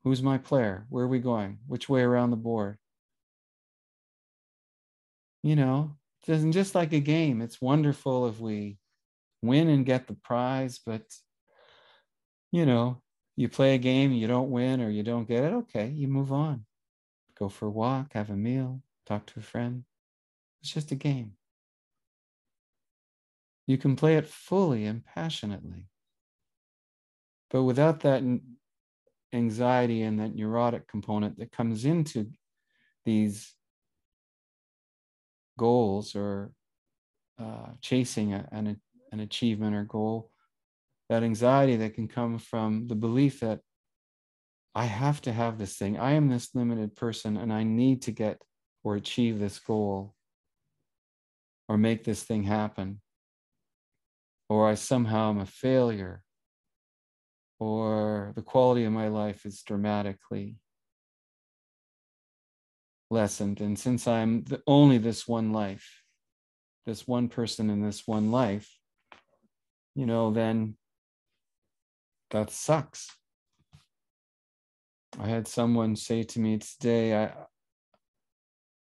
[SPEAKER 1] Who's my player? Where are we going? Which way around the board? It's just like a game. It's wonderful if we win and get the prize, but you play a game, you don't win or you don't get it, okay, you move on. Go for a walk, have a meal, talk to a friend. It's just a game. You can play it fully and passionately. But without that anxiety and that neurotic component that comes into these goals or chasing an achievement or goal, that anxiety that can come from the belief that I have to have this thing. I am this limited person and I need to get or achieve this goal or make this thing happen. Or I somehow am a failure, or the quality of my life is dramatically lessened. And since I'm only this one life, this one person in this one life, then that sucks. I had someone say to me today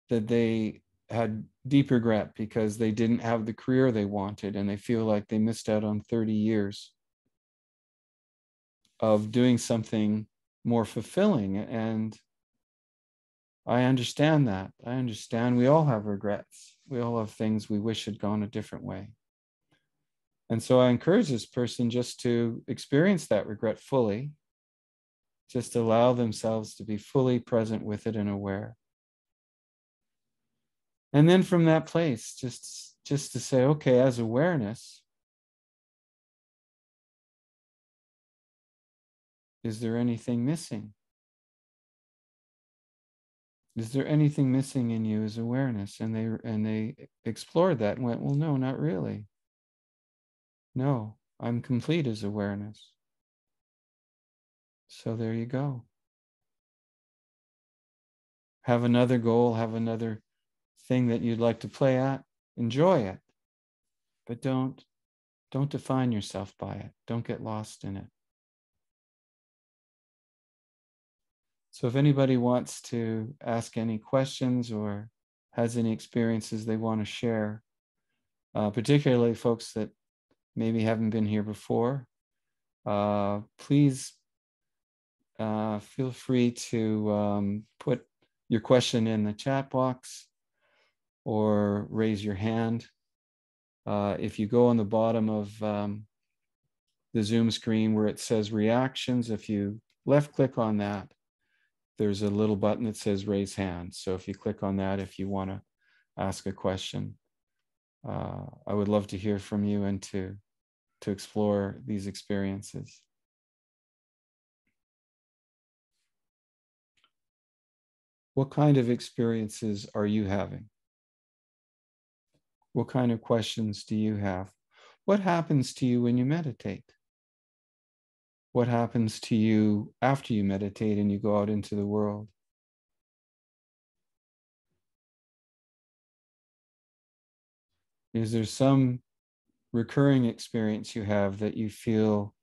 [SPEAKER 1] that they had deep regret because they didn't have the career they wanted and they feel like they missed out on 30 years of doing something more fulfilling. And I understand that. I understand we all have regrets. We all have things we wish had gone a different way. And so I encourage this person just to experience that regret fully, just allow themselves to be fully present with it and aware. And then from that place, just to say, okay, as awareness, is there anything missing? Is there anything missing in you as awareness? And they explored that and went, well, no, not really. No, I'm complete as awareness. So there you go. Have another goal, have another thing that you'd like to play at, enjoy it. But don't define yourself by it. Don't get lost in it. So if anybody wants to ask any questions or has any experiences they want to share, particularly folks that maybe haven't been here before, please feel free to put your question in the chat box or raise your hand. If you go on the bottom of the Zoom screen where it says reactions, if you left click on that, there's a little button that says raise hand. So if you click on that, if you want to ask a question, I would love to hear from you and to explore these experiences. What kind of experiences are you having? What kind of questions do you have? What happens to you when you meditate? What happens to you after you meditate and you go out into the world? Is there some recurring experience you have that you feel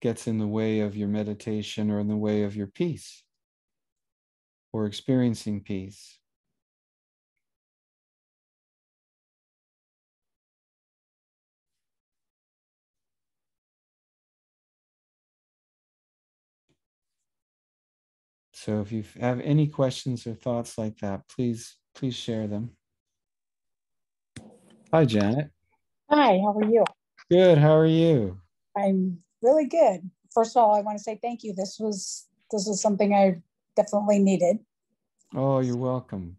[SPEAKER 1] gets in the way of your meditation or in the way of your peace or experiencing peace? So if you have any questions or thoughts like that, please share them. Hi, Janet.
[SPEAKER 2] Hi, how are you?
[SPEAKER 1] Good. How are you?
[SPEAKER 2] I'm really good. First of all, I want to say thank you. This was something I definitely needed.
[SPEAKER 1] Oh, you're welcome.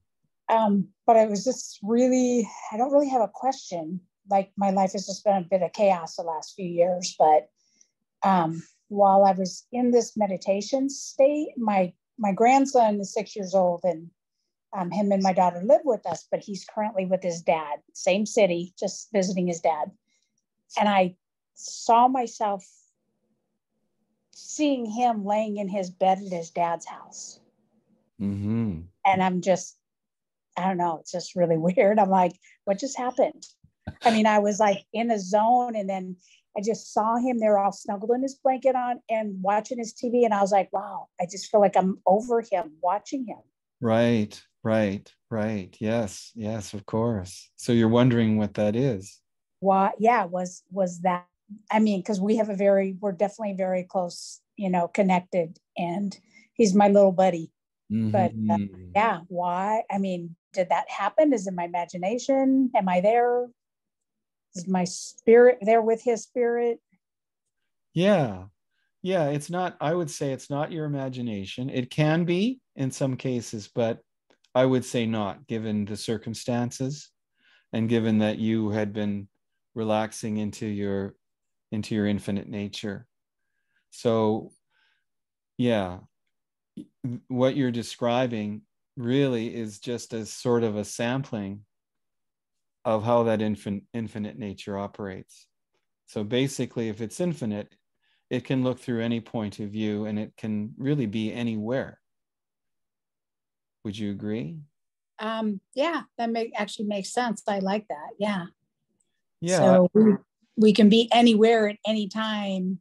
[SPEAKER 2] But I was just really, I don't really have a question. Like my life has just been a bit of chaos the last few years. But while I was in this meditation state, my grandson is 6 years old, and him and my daughter live with us, but he's currently with his dad, same city, just visiting his dad. And I saw myself seeing him laying in his bed at his dad's house.
[SPEAKER 1] Mm-hmm.
[SPEAKER 2] And I don't know, it's just really weird. I'm like, what just happened? I mean, I was like in a zone, and then I just saw him there all snuggled in his blanket on and watching his TV. And I was like, wow, I just feel like I'm over him, watching him.
[SPEAKER 1] Right. Yes, of course. So you're wondering what that is.
[SPEAKER 2] Why? Yeah, was that? I mean, because we're definitely very close, connected, and he's my little buddy. But
[SPEAKER 1] Mm-hmm.
[SPEAKER 2] yeah, why? I mean, did that happen? Is it my imagination? Am I there? Is my spirit there with his spirit?
[SPEAKER 1] Yeah. It's not, I would say it's not your imagination. It can be in some cases, but I would say not, given the circumstances and given that you had been relaxing into your infinite nature. So, yeah, what you're describing really is just a sort of a sampling of how that infinite nature operates. So basically, if it's infinite, it can look through any point of view and it can really be anywhere. Would you agree?
[SPEAKER 2] Yeah, that actually makes sense. I like that. Yeah.
[SPEAKER 1] Yeah.
[SPEAKER 2] So we can be anywhere at any time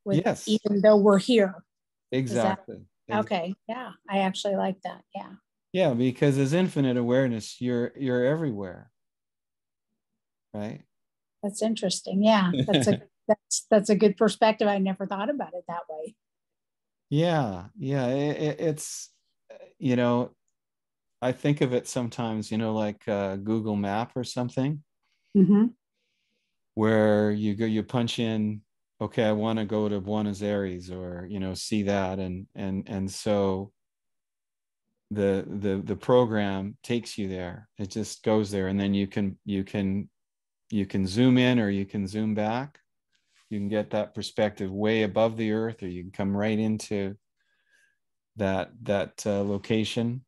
[SPEAKER 2] with,
[SPEAKER 1] Yes.
[SPEAKER 2] even though we're here. Is that
[SPEAKER 1] Exactly.
[SPEAKER 2] okay? Yeah, I actually like that. Yeah.
[SPEAKER 1] Yeah, because as infinite awareness, you're everywhere, right?
[SPEAKER 2] That's interesting. Yeah, that's a good perspective. I never thought about it that way.
[SPEAKER 1] Yeah. It's you know, I think of it sometimes, like Google Map or something,
[SPEAKER 2] Mm-hmm.
[SPEAKER 1] where you punch in, okay, I want to go to Buenos Aires, or see that, and so the program takes you there. It just goes there, and then you can zoom in or you can zoom back. You can get that perspective way above the earth, or you can come right into that location.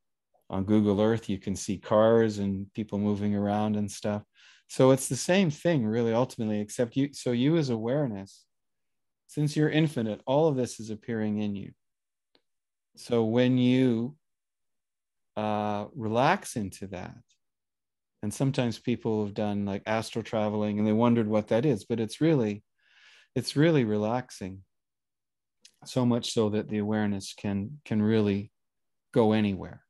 [SPEAKER 1] On Google Earth, you can see cars and people moving around and stuff. So it's the same thing, really, ultimately, except you as awareness, since you're infinite, all of this is appearing in you. So when you relax into that, and sometimes people have done like astral traveling and they wondered what that is, but it's really relaxing. so much so that the awareness can really go anywhere,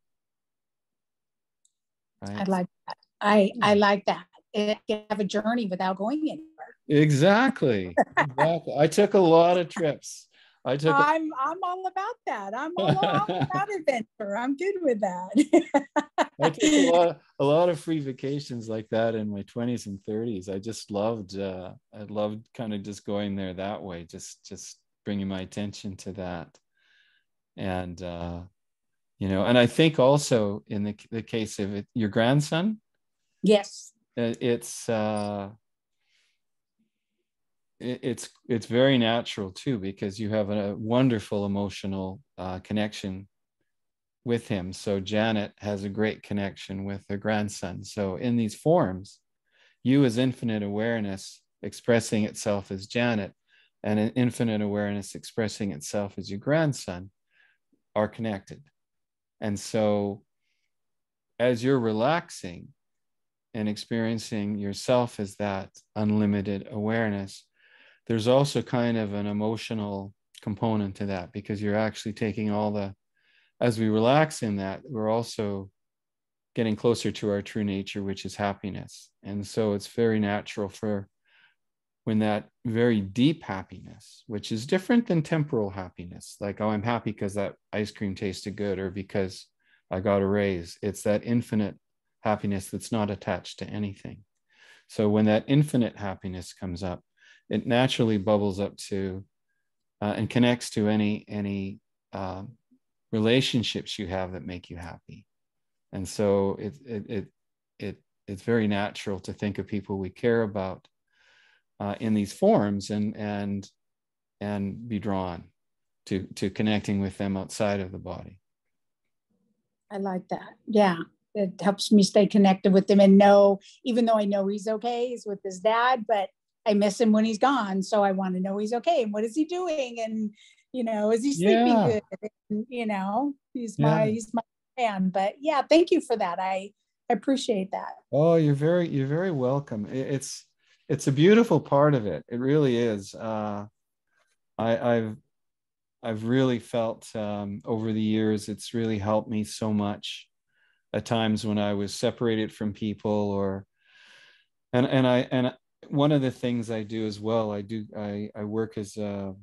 [SPEAKER 2] I
[SPEAKER 1] right?
[SPEAKER 2] like that. I
[SPEAKER 1] Yeah.
[SPEAKER 2] like that. It can have a journey without going anywhere.
[SPEAKER 1] Exactly. Exactly. I took a lot of trips. I took
[SPEAKER 2] I'm all about that. I'm about adventure. I'm good with
[SPEAKER 1] I took
[SPEAKER 2] that.
[SPEAKER 1] a lot of free vacations like that in my 20s and 30s. I loved kind of just going there that way, just bringing my attention to that. And and I think also in the case of your grandson,
[SPEAKER 2] Yes.
[SPEAKER 1] it's it's very natural too, because you have a wonderful emotional connection with him. So Janet has a great connection with her grandson. So in these forms, you as infinite awareness expressing itself as Janet, and an infinite awareness expressing itself as your grandson are connected. And so as you're relaxing and experiencing yourself as that unlimited awareness, there's also kind of an emotional component to that, because you're actually taking as we relax in that, we're also getting closer to our true nature, which is happiness. And so it's very natural for when that very deep happiness, which is different than temporal happiness, like, oh, I'm happy because that ice cream tasted good or because I got a raise. It's that infinite happiness that's not attached to anything. So when that infinite happiness comes up, it naturally bubbles up to and connects to any relationships you have that make you happy. And so it's very natural to think of people we care about in these forms, and be drawn to connecting with them outside of the body.
[SPEAKER 2] I like that. Yeah. It helps me stay connected with him and know, even though I know he's okay, he's with his dad, but I miss him when he's gone. So I want to know he's okay. And what is he doing? And, is he sleeping
[SPEAKER 1] Yeah,
[SPEAKER 2] good? And, he's
[SPEAKER 1] yeah.
[SPEAKER 2] he's my man. But yeah, thank you for that. I appreciate that.
[SPEAKER 1] Oh, you're very welcome. It's a beautiful part of it. It really is. I've really felt over the years, it's really helped me so much at times when I was separated from people, or and one of the things I do as well, I work as a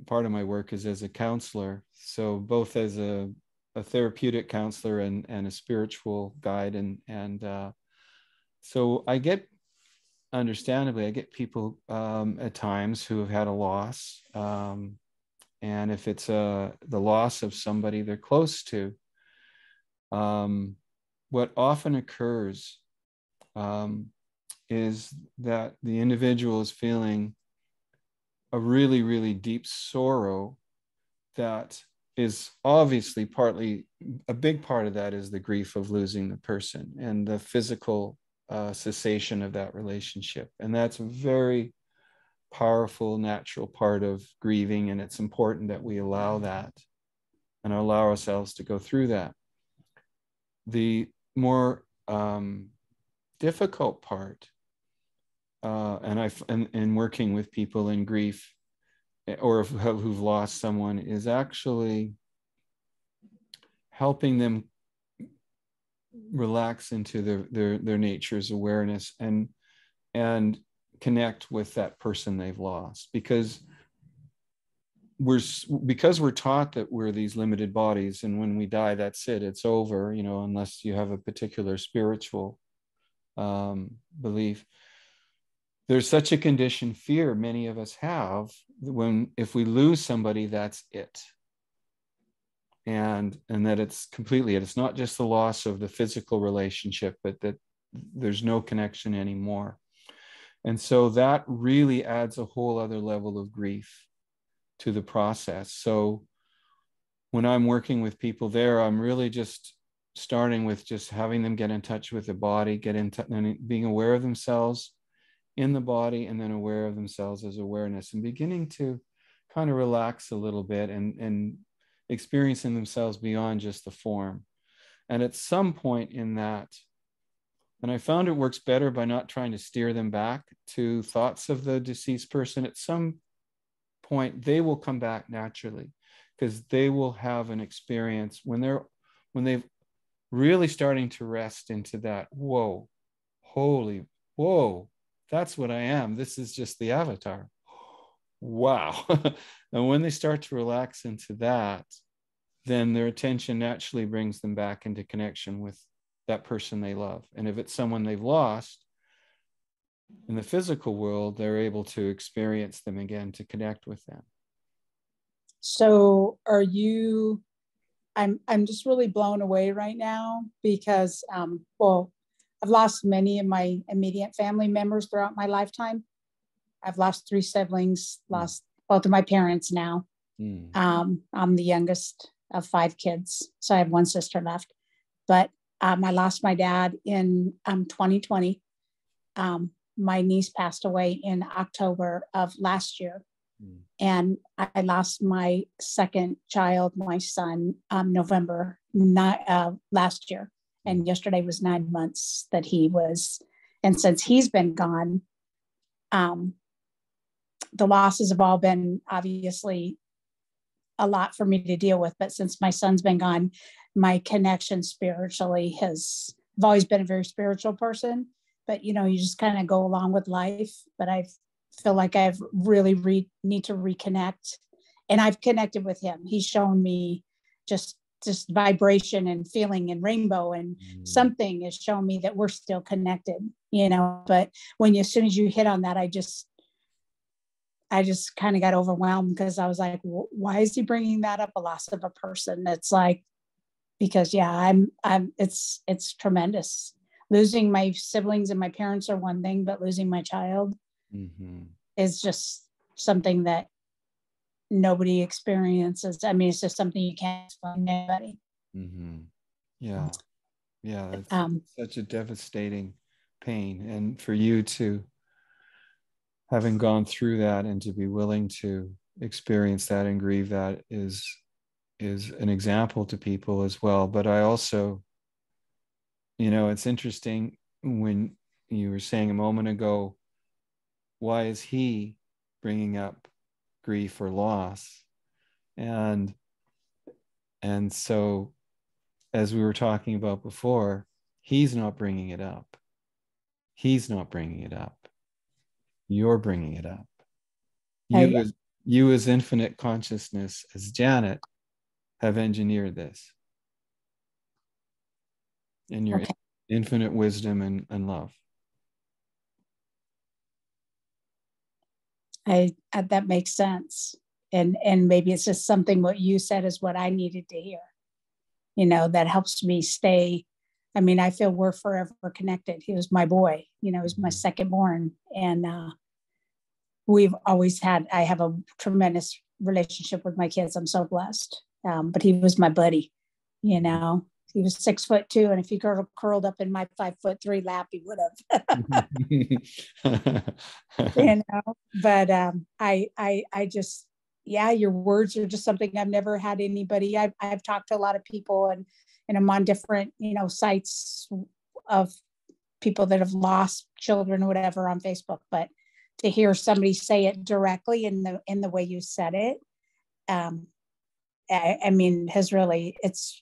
[SPEAKER 1] part of my work is as a counselor. So both as a therapeutic counselor and a spiritual guide, and so understandably, I get people at times who have had a loss, and if it's the loss of somebody they're close to, um, what often occurs um, is that the individual is feeling a really, really deep sorrow that is obviously partly, a big part of that is the grief of losing the person and the physical cessation of that relationship. And that's a very powerful, natural part of grieving. And it's important that we allow that and allow ourselves to go through that. The more difficult part, and working with people in grief or who've lost someone, is actually helping them relax into their nature's awareness and connect with that person they've lost, because we're taught that we're these limited bodies, and when we die, that's it, it's over, unless you have a particular spiritual belief. There's such a conditioned fear many of us have, if we lose somebody, that's it. And that it's not just the loss of the physical relationship, but that there's no connection anymore. And so that really adds a whole other level of grief to the process. So when I'm working with people there, I'm really just starting with just having them get in touch with the body, get in touch and being aware of themselves in the body, and then aware of themselves as awareness, and beginning to kind of relax a little bit and experiencing themselves beyond just the form. And at some point in that, and I found it works better by not trying to steer them back to thoughts of the deceased person. At some point, they will come back naturally, because they will have an experience when they've really starting to rest into that, whoa, holy, whoa, that's what I am. This is just the avatar. Wow. And when they start to relax into that, then their attention naturally brings them back into connection with that person they love. And if it's someone they've lost in the physical world, they're able to experience them again, to connect with them.
[SPEAKER 2] So are you, I'm just really blown away right now because, well, I've lost many of my immediate family members throughout my lifetime. I've lost 3 siblings, lost both of my parents now. I'm the youngest of 5 kids, so I have 1 sister left. But I lost my dad in 2020. My niece passed away in October of last year. And I lost my second child, my son, November last year. And yesterday was 9 months that he was. And since he's been gone, the losses have all been obviously a lot for me to deal with. But since my son's been gone, my connection spiritually I've always been a very spiritual person, but you just kind of go along with life. But I feel like I've really need to reconnect, and I've connected with him. He's shown me just vibration and feeling and rainbow, and something has shown me that we're still connected, but as soon as you hit on that, I just kind of got overwhelmed, because I was like, why is he bringing that up, a loss of a person? It's like, because it's tremendous. Losing my siblings and my parents are one thing, but losing my child is just something that nobody experiences. I mean, it's just something you can't explain to anybody.
[SPEAKER 1] Yeah. It's such a devastating pain. And for you to, having gone through that, and to be willing to experience that and grieve that is an example to people as well. But I also, it's interesting when you were saying a moment ago, why is he bringing up grief or loss? And so, as we were talking about before, he's not bringing it up. He's not bringing it up. You're bringing it up. You as infinite consciousness, as Janet, have engineered this in your infinite wisdom and love.
[SPEAKER 2] That makes sense. And maybe it's just something what you said is what I needed to hear. That helps me stay. I mean, I feel we're forever connected. He was my boy, he was my second born. And I have a tremendous relationship with my kids. I'm so blessed. But he was my buddy, he was 6'2", and if he curled up in my 5'3" lap, he would have. But I just, your words are just something I've never had anybody. I've talked to a lot of people, and I'm on different sites of people that have lost children or whatever on Facebook, but to hear somebody say it directly in the way you said it, I mean, has really, it's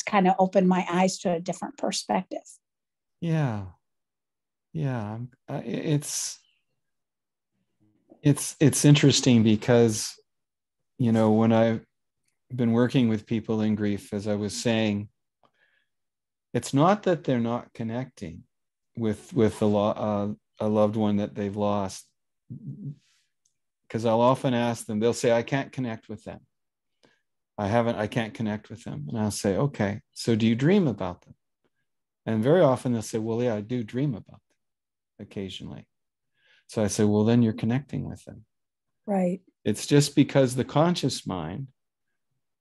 [SPEAKER 2] kind of opened my eyes to a different perspective.
[SPEAKER 1] Yeah. It's interesting because, when I've been working with people in grief, as I was saying, it's not that they're not connecting with a loved one that they've lost, because I'll often ask them, they'll say, I can't connect with them. I can't connect with them. And I'll say, okay, so do you dream about them? And very often they'll say, well, yeah, I do dream about them occasionally. So I say, well, then you're connecting with them.
[SPEAKER 2] Right.
[SPEAKER 1] It's just because the conscious mind,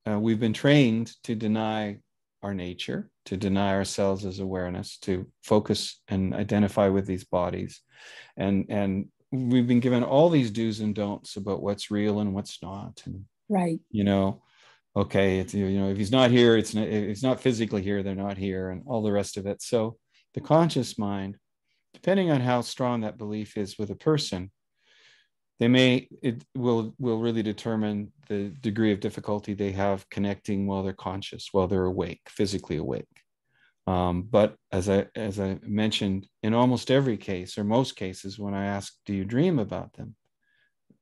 [SPEAKER 1] we've been trained to deny our nature, to deny ourselves as awareness, to focus and identify with these bodies. And we've been given all these do's and don'ts about what's real and what's not. And,
[SPEAKER 2] right.
[SPEAKER 1] Okay, it's, if he's not here, if he's not physically here, they're not here, and all the rest of it. So the conscious mind, depending on how strong that belief is with a person, it will really determine the degree of difficulty they have connecting while they're conscious, while they're awake, physically awake. But as I mentioned, in almost every case or most cases, when I ask, do you dream about them?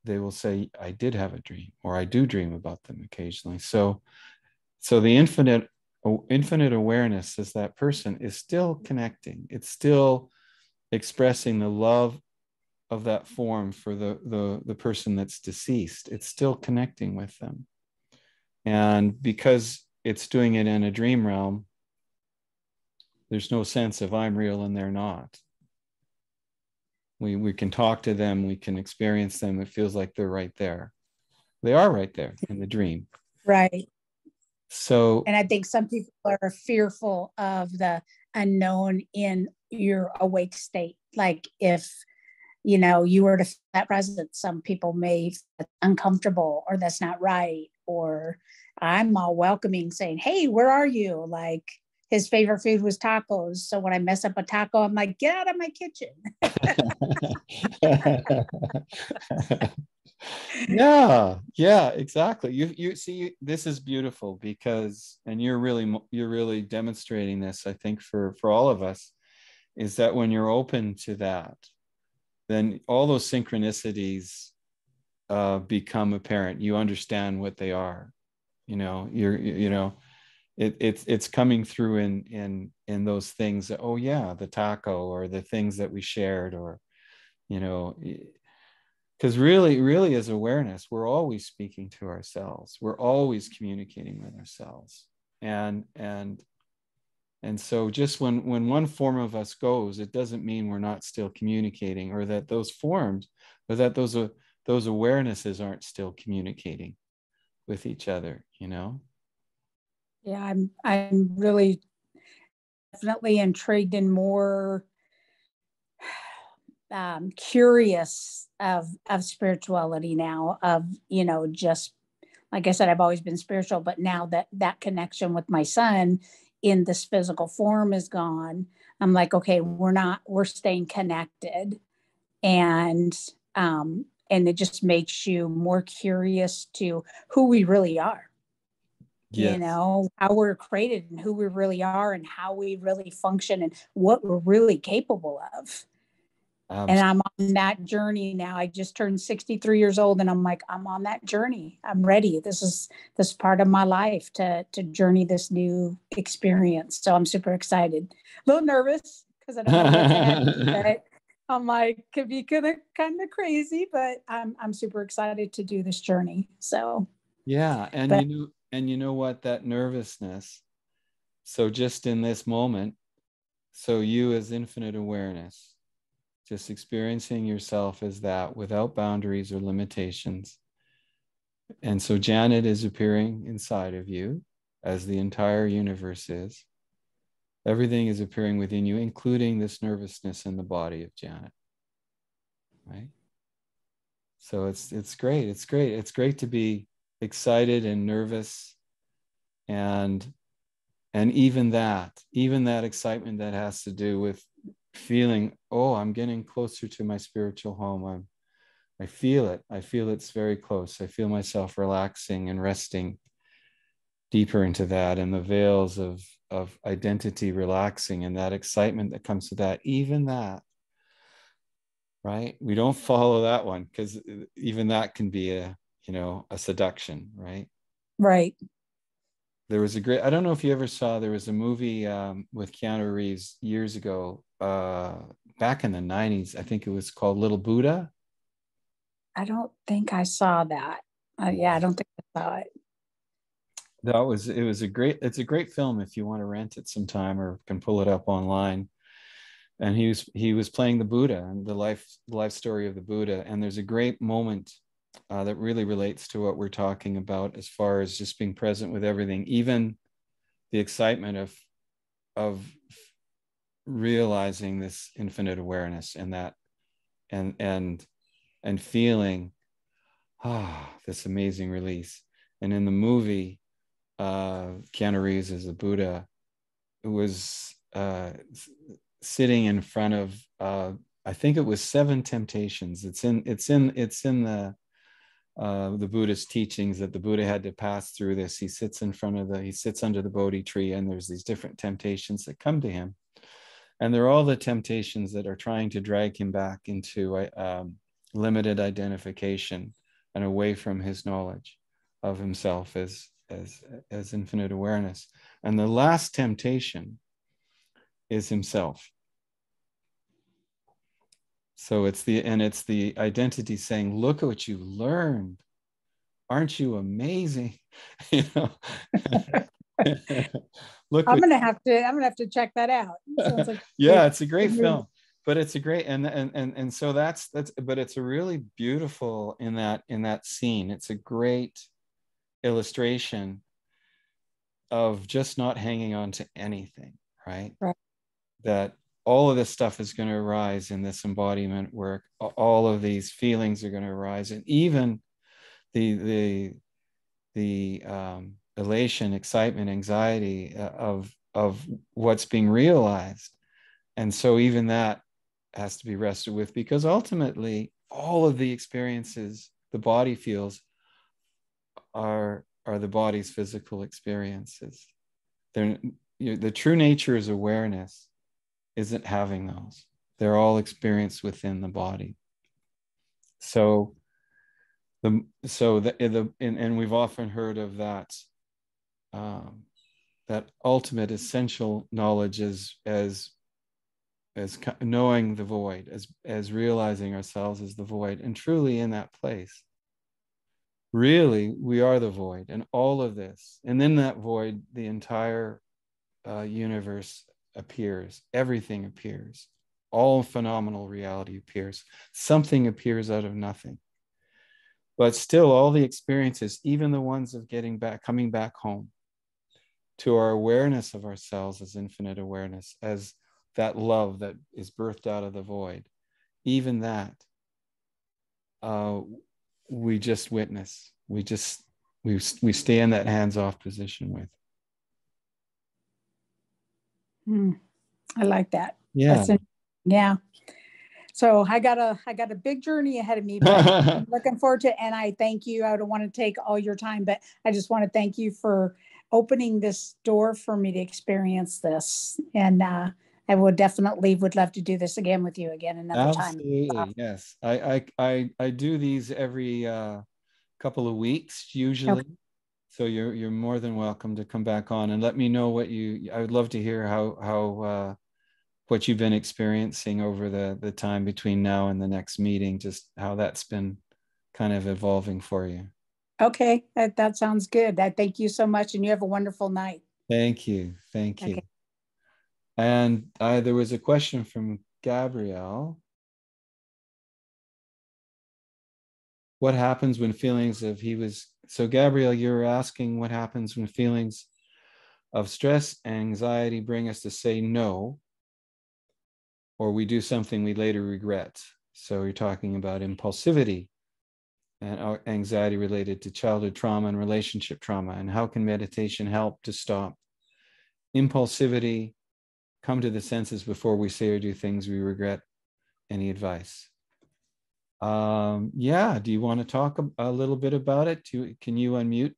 [SPEAKER 1] They will say, I did have a dream, or I do dream about them occasionally. So the infinite awareness as that person is still connecting. It's still expressing the love of that form for the person that's deceased. It's still connecting with them. And because it's doing it in a dream realm, there's no sense of I'm real and they're not. We can talk to them, we can experience them. It feels like they're right there. They are right there in the dream.
[SPEAKER 2] Right.
[SPEAKER 1] So,
[SPEAKER 2] and I think some people are fearful of the unknown in your awake state. Like if, you were to feel that presence, some people may feel uncomfortable or that's not right. Or I'm all welcoming saying, hey, where are you? Like his favorite food was tacos. So when I mess up a taco, I'm like, get out of my kitchen.
[SPEAKER 1] yeah, exactly. You see, this is beautiful because, and you're really demonstrating this, I think, for all of us, is that when you're open to that, then all those synchronicities become apparent. You understand what they are. It's coming through in those things that, oh yeah, the taco, or the things that we shared, or because really as awareness, we're always speaking to ourselves, we're always communicating with ourselves. And so just when one form of us goes, it doesn't mean we're not still communicating, or that those forms, or that those awarenesses aren't still communicating with each other.
[SPEAKER 2] Yeah, I'm really definitely intrigued and more curious of spirituality now, of just like I said, I've always been spiritual, but now that connection with my son in this physical form is gone, I'm like, okay, we're staying connected. And it just makes you more curious to who we really are,
[SPEAKER 1] Yes.
[SPEAKER 2] how we're created and who we really are and how we really function and what we're really capable of. And I'm on that journey now. I just turned 63 years old, and I'm like, I'm on that journey. I'm ready. This is part of my life to journey this new experience. So I'm super excited. A little nervous because I don't know what's ahead. But I'm like, could be kind of crazy, but I'm super excited to do this journey. So
[SPEAKER 1] Yeah, and you know what, that nervousness. So just in this moment, so you as infinite awareness, just experiencing yourself as that without boundaries or limitations. And so Janet is appearing inside of you, as the entire universe is. Everything is appearing within you, including this nervousness in the body of Janet. Right? So it's great. It's great. It's great to be excited and nervous, and even that excitement that has to do with feeling, oh, I'm getting closer to my spiritual home. I feel it. I feel it's very close. I feel myself relaxing and resting deeper into that, and the veils of identity relaxing, and that excitement that comes to that, even that, right? We don't follow that one, because even that can be a seduction, right?
[SPEAKER 2] right.
[SPEAKER 1] There was I don't know if you ever saw, there was a movie with Keanu Reeves years ago, back in the 90s. I think it was called Little Buddha.
[SPEAKER 2] I don't think I saw that. Yeah, I don't think I saw it.
[SPEAKER 1] It's a great film if you want to rent it sometime or can pull it up online. And he was playing the Buddha and the life story of the Buddha. And there's a great moment that really relates to what we're talking about, as far as just being present with everything, even the excitement of realizing this infinite awareness, and that and feeling this amazing release. And in the movie, Keanu Reeves as the Buddha was sitting in front of I think it was 7 temptations. It's in the Buddhist teachings that the Buddha had to pass through this. He sits under the Bodhi tree, and there's these different temptations that come to him. And they're all the temptations that are trying to drag him back into limited identification and away from his knowledge of himself as infinite awareness. And the last temptation is himself. So it's the identity saying, look at what you learned. Aren't you amazing? You know. Look,
[SPEAKER 2] I'm gonna have to check that out. Sounds like
[SPEAKER 1] yeah, it's a great film, but it's a great and so that's but it's a really beautiful in that scene. It's a great illustration of just not hanging on to anything, right?
[SPEAKER 2] Right.
[SPEAKER 1] That all of this stuff is going to arise in this embodiment work. All of these feelings are going to arise, and even the elation, excitement, anxiety of what's being realized. And so even that has to be wrestled with, because ultimately all of the experiences the body feels are the body's physical experiences. The true nature is awareness isn't having those. They're all experienced within the body. So and we've often heard of that that ultimate essential knowledge as knowing the void, as realizing ourselves as the void, and truly in that place. Really, we are the void, and all of this, and in that void, the entire universe appears. Everything appears. All phenomenal reality appears. Something appears out of nothing. But still, all the experiences, even the ones of coming back home to our awareness of ourselves as infinite awareness, as that love that is birthed out of the void, even that, we just witness. We stay in that hands-off position with.
[SPEAKER 2] I like that.
[SPEAKER 1] Yeah.
[SPEAKER 2] Yeah. So I got a big journey ahead of me, but I'm looking forward to it. And I thank you. I don't want to take all your time, but I just want to thank you for opening this door for me to experience this. And I would love to do this again with you another time.
[SPEAKER 1] Absolutely. Yes. I do these every couple of weeks usually. Okay. So you're more than welcome to come back on and let me know I would love to hear how what you've been experiencing over the time between now and the next meeting, just how that's been kind of evolving for you.
[SPEAKER 2] Okay, that sounds good. I thank you so much, and you have a wonderful night.
[SPEAKER 1] Thank you. Okay. And there was a question from Gabrielle. What happens when feelings of so Gabrielle, you're asking what happens when feelings of stress, anxiety bring us to say no, or we do something we later regret. So you're talking about impulsivity and anxiety related to childhood trauma and relationship trauma. And how can meditation help to stop impulsivity, come to the senses before we say or do things we regret? Any advice? Yeah, do you want to talk a little bit about it? Can you unmute,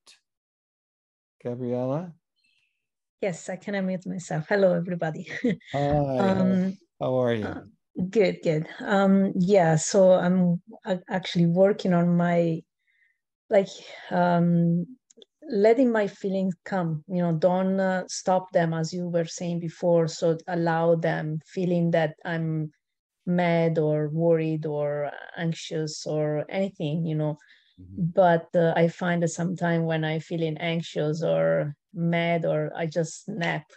[SPEAKER 1] Gabriella?
[SPEAKER 3] Yes, I can unmute myself. Hello, everybody.
[SPEAKER 1] Hi, how are you?
[SPEAKER 3] Good. Yeah, so I'm actually working on my, letting my feelings come, don't stop them, as you were saying before. So allow them, feeling that I'm mad or worried or anxious or anything, But I find that sometimes when I'm feeling anxious or mad, or I just snap,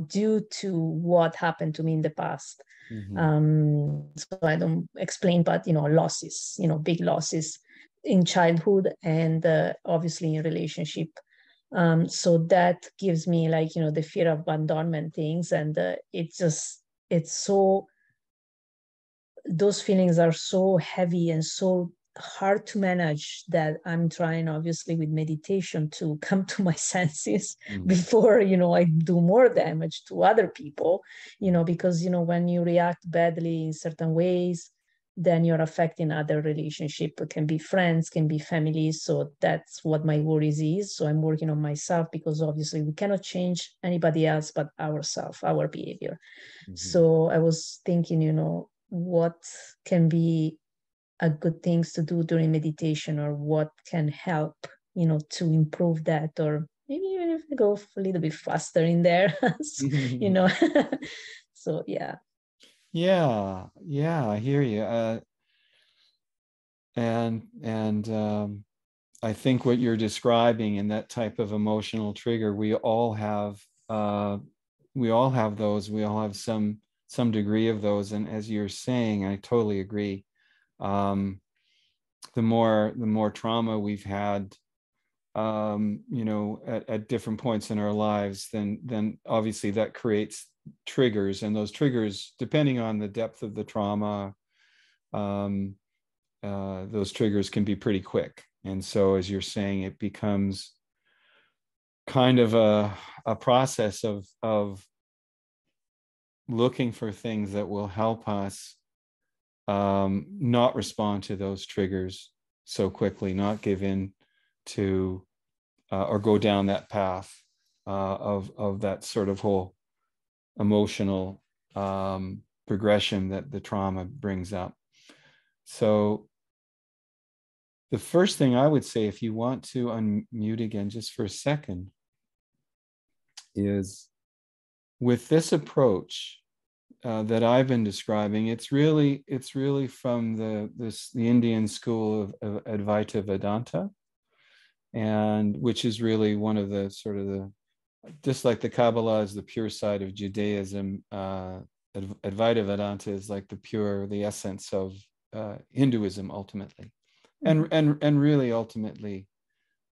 [SPEAKER 3] due to what happened to me in the past. So I don't explain, but losses, big losses in childhood and obviously in relationship. So that gives me the fear of abandonment things, and it's so, those feelings are so heavy and so hard to manage that I'm trying, obviously, with meditation to come to my senses before, I do more damage to other people, because, when you react badly in certain ways, then you're affecting other relationship. It can be friends, can be families. So that's what my worries is. So I'm working on myself, because obviously we cannot change anybody else but ourselves, our behavior. So I was thinking, what can be a good things to do during meditation, or what can help, to improve that, or maybe even if I go a little bit faster in there, So yeah.
[SPEAKER 1] Yeah, I hear you. I think what you're describing in that type of emotional trigger, we all have those. We all have some degree of those. And as you're saying, I totally agree. The more trauma we've had, at different points in our lives, then obviously that creates triggers, and those triggers, depending on the depth of the trauma, those triggers can be pretty quick. And so, as you're saying, it becomes kind of a process of looking for things that will help us not respond to those triggers so quickly, not give in to or go down that path of that sort of whole emotional progression that the trauma brings up. So the first thing I would say, if you want to unmute again just for a second, is with this approach that I've been describing, it's really from the Indian school of Advaita Vedanta, and which is really one of the sort of the, just like the Kabbalah is the pure side of Judaism, Advaita Vedanta is like the essence of Hinduism ultimately, and really ultimately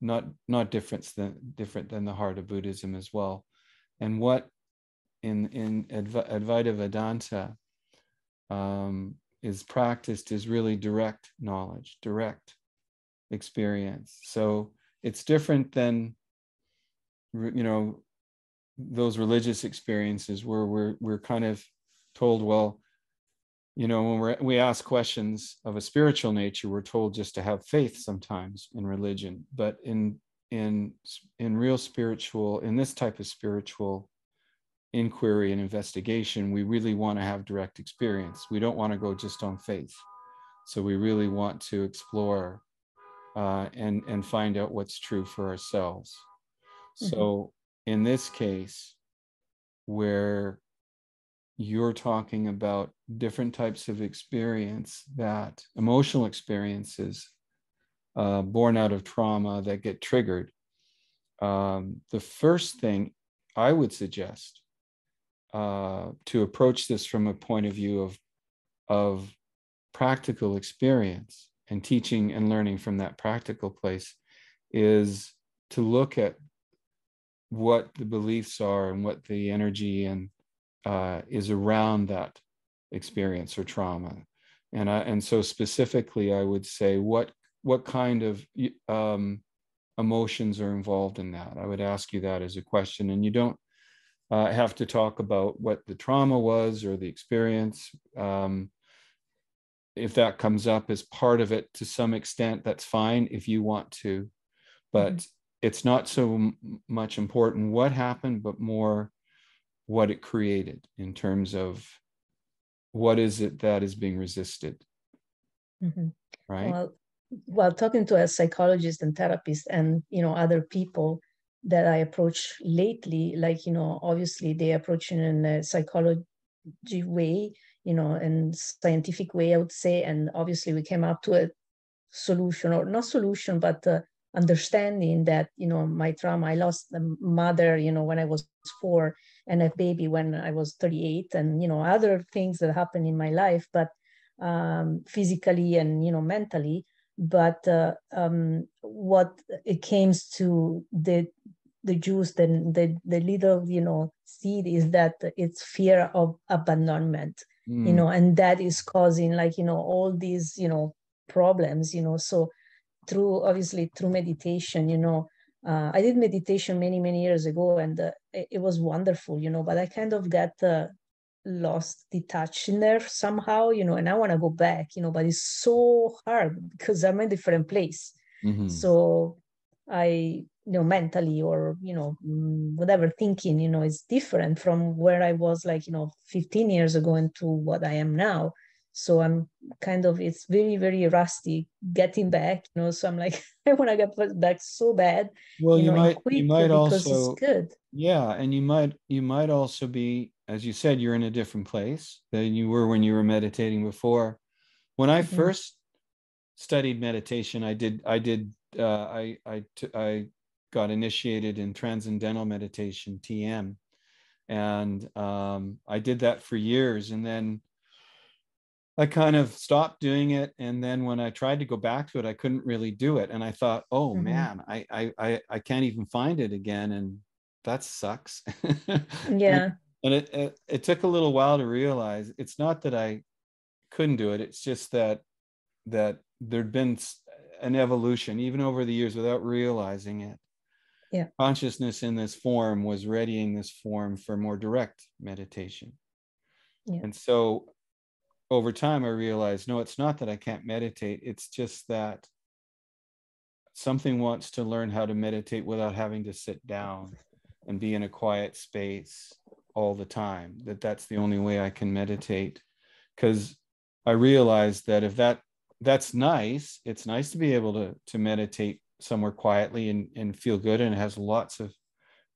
[SPEAKER 1] not different than the heart of Buddhism as well. And what in Advaita Vedanta is practiced is really direct knowledge, direct experience. So it's different than those religious experiences where we're kind of told, well, when we ask questions of a spiritual nature, we're told just to have faith sometimes in religion. But in real spiritual, in this type of spiritual inquiry and investigation, we really want to have direct experience. We don't want to go just on faith. So we really want to explore and find out what's true for ourselves. So in this case, where you're talking about different types of experience, that emotional experiences born out of trauma that get triggered, the first thing I would suggest to approach this from a point of view of practical experience and teaching and learning from that practical place is to look at what the beliefs are and what the energy and is around that experience or trauma. And so specifically, I would say what kind of emotions are involved in that. I would ask you that as a question, and you don't have to talk about what the trauma was or the experience. If that comes up as part of it to some extent, that's fine if you want to, but it's not so much important what happened, but more what it created in terms of what is it that is being resisted. Right?
[SPEAKER 3] Well, talking to a psychologist and therapist and, other people that I approach lately, like, obviously they approach in a psychology way, and scientific way, I would say. And obviously we came up to a solution, or not solution, but understanding that, my trauma, I lost a mother, when I was 4, and a baby when I was 38, and, other things that happened in my life, but physically and, mentally. But what it came to the juice, the little, seed is that it's fear of abandonment, and that is causing, like, all these, problems, so obviously through meditation, I did meditation many, many years ago, and it was wonderful, but I kind of got lost, detached in there somehow, and I want to go back, but it's so hard because I'm in a different place.
[SPEAKER 1] Mm-hmm.
[SPEAKER 3] So I, mentally or, whatever thinking, is different from where I was 15 years ago into what I am now. So I'm kind of, it's very, very rusty getting back, so I'm like, I want to get back so bad,
[SPEAKER 1] Well,
[SPEAKER 3] and
[SPEAKER 1] you
[SPEAKER 3] quick
[SPEAKER 1] might
[SPEAKER 3] because it's
[SPEAKER 1] also,
[SPEAKER 3] good.
[SPEAKER 1] yeah, and you might also be, as you said, you're in a different place than you were when you were meditating before. When I first studied meditation, I got initiated in transcendental meditation, TM, and I did that for years, and then I kind of stopped doing it. And then when I tried to go back to it, I couldn't really do it. And I thought, oh man, I can't even find it again. And that sucks.
[SPEAKER 3] Yeah.
[SPEAKER 1] And it took a little while to realize it's not that I couldn't do it. It's just that there'd been an evolution even over the years without realizing it.
[SPEAKER 3] Yeah.
[SPEAKER 1] Consciousness in this form was readying this form for more direct meditation.
[SPEAKER 3] Yeah.
[SPEAKER 1] And so over time, I realized, no, it's not that I can't meditate. It's just that something wants to learn how to meditate without having to sit down and be in a quiet space all the time. That's the only way I can meditate. Because I realized that if that's nice, it's nice to be able to meditate somewhere quietly and feel good, and it has lots of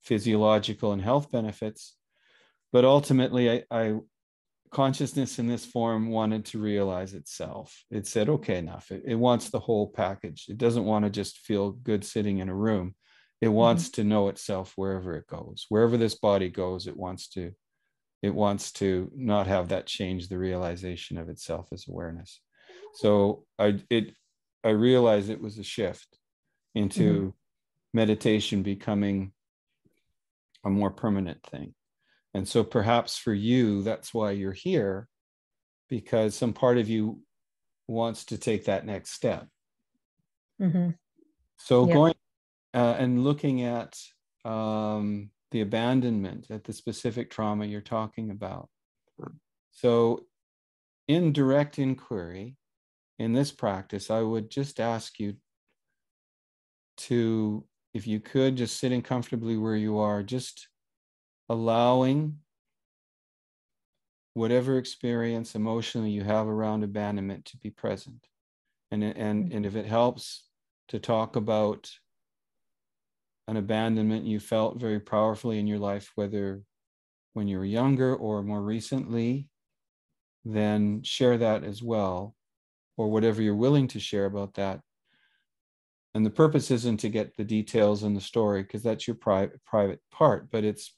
[SPEAKER 1] physiological and health benefits. But ultimately, I consciousness in this form wanted to realize itself. It said, okay, enough. It wants the whole package. It doesn't want to just feel good sitting in a room. It wants to know itself wherever it goes. Wherever this body goes, it wants to not have that change the realization of itself as awareness. So I realized it was a shift into meditation becoming a more permanent thing. And so perhaps for you, that's why you're here, because some part of you wants to take that next step. So going and looking at the abandonment, at the specific trauma you're talking about. So in direct inquiry, in this practice, I would just ask you to, if you could, just sitting comfortably where you are, just allowing whatever experience emotionally you have around abandonment to be present. And if it helps to talk about an abandonment you felt very powerfully in your life, whether when you were younger or more recently, then share that as well, or whatever you're willing to share about that. And the purpose isn't to get the details in the story, because that's your private part, but it's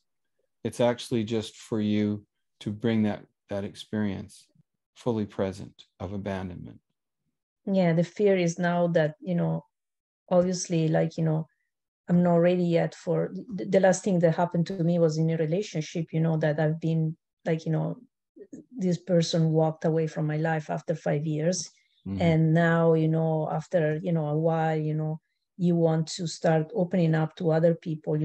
[SPEAKER 1] actually just for you to bring that experience fully present of abandonment.
[SPEAKER 3] Yeah, the fear is now that, obviously, I'm not ready yet for the last thing that happened to me was in a relationship, that I've been this person walked away from my life after 5 years. And now, after, a while, you want to start opening up to other people,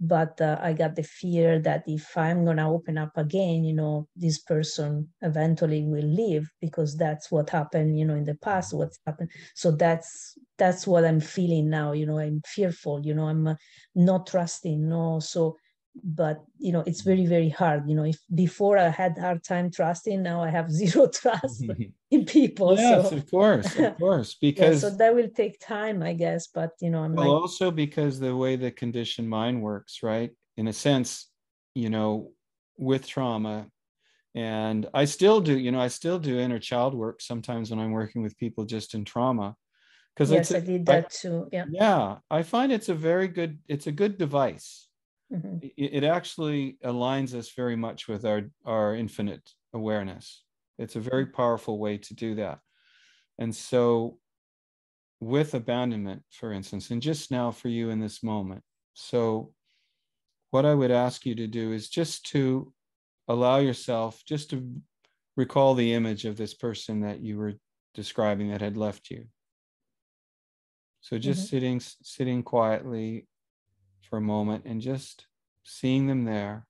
[SPEAKER 3] but I got the fear that if I'm going to open up again, this person eventually will leave, because that's what happened, in the past, what's happened. So that's what I'm feeling now. I'm fearful, I'm not trusting. But it's very, very hard. If before I had hard time trusting, now I have zero trust in people.
[SPEAKER 1] Yes,
[SPEAKER 3] So
[SPEAKER 1] of course, because
[SPEAKER 3] so that will take time, I guess. But I'm
[SPEAKER 1] also because the way the conditioned mind works, right? In a sense, with trauma, and I still do inner child work sometimes when I'm working with people just in trauma. Because
[SPEAKER 3] yes, I did that too.
[SPEAKER 1] Yeah, I find it's a good device. It actually aligns us very much with our infinite awareness. It's a very powerful way to do that. And so with abandonment, for instance, and just now for you in this moment. So what I would ask you to do is just to allow yourself just to recall the image of this person that you were describing that had left you. So just
[SPEAKER 3] Mm-hmm.
[SPEAKER 1] sitting quietly for a moment and just seeing them there,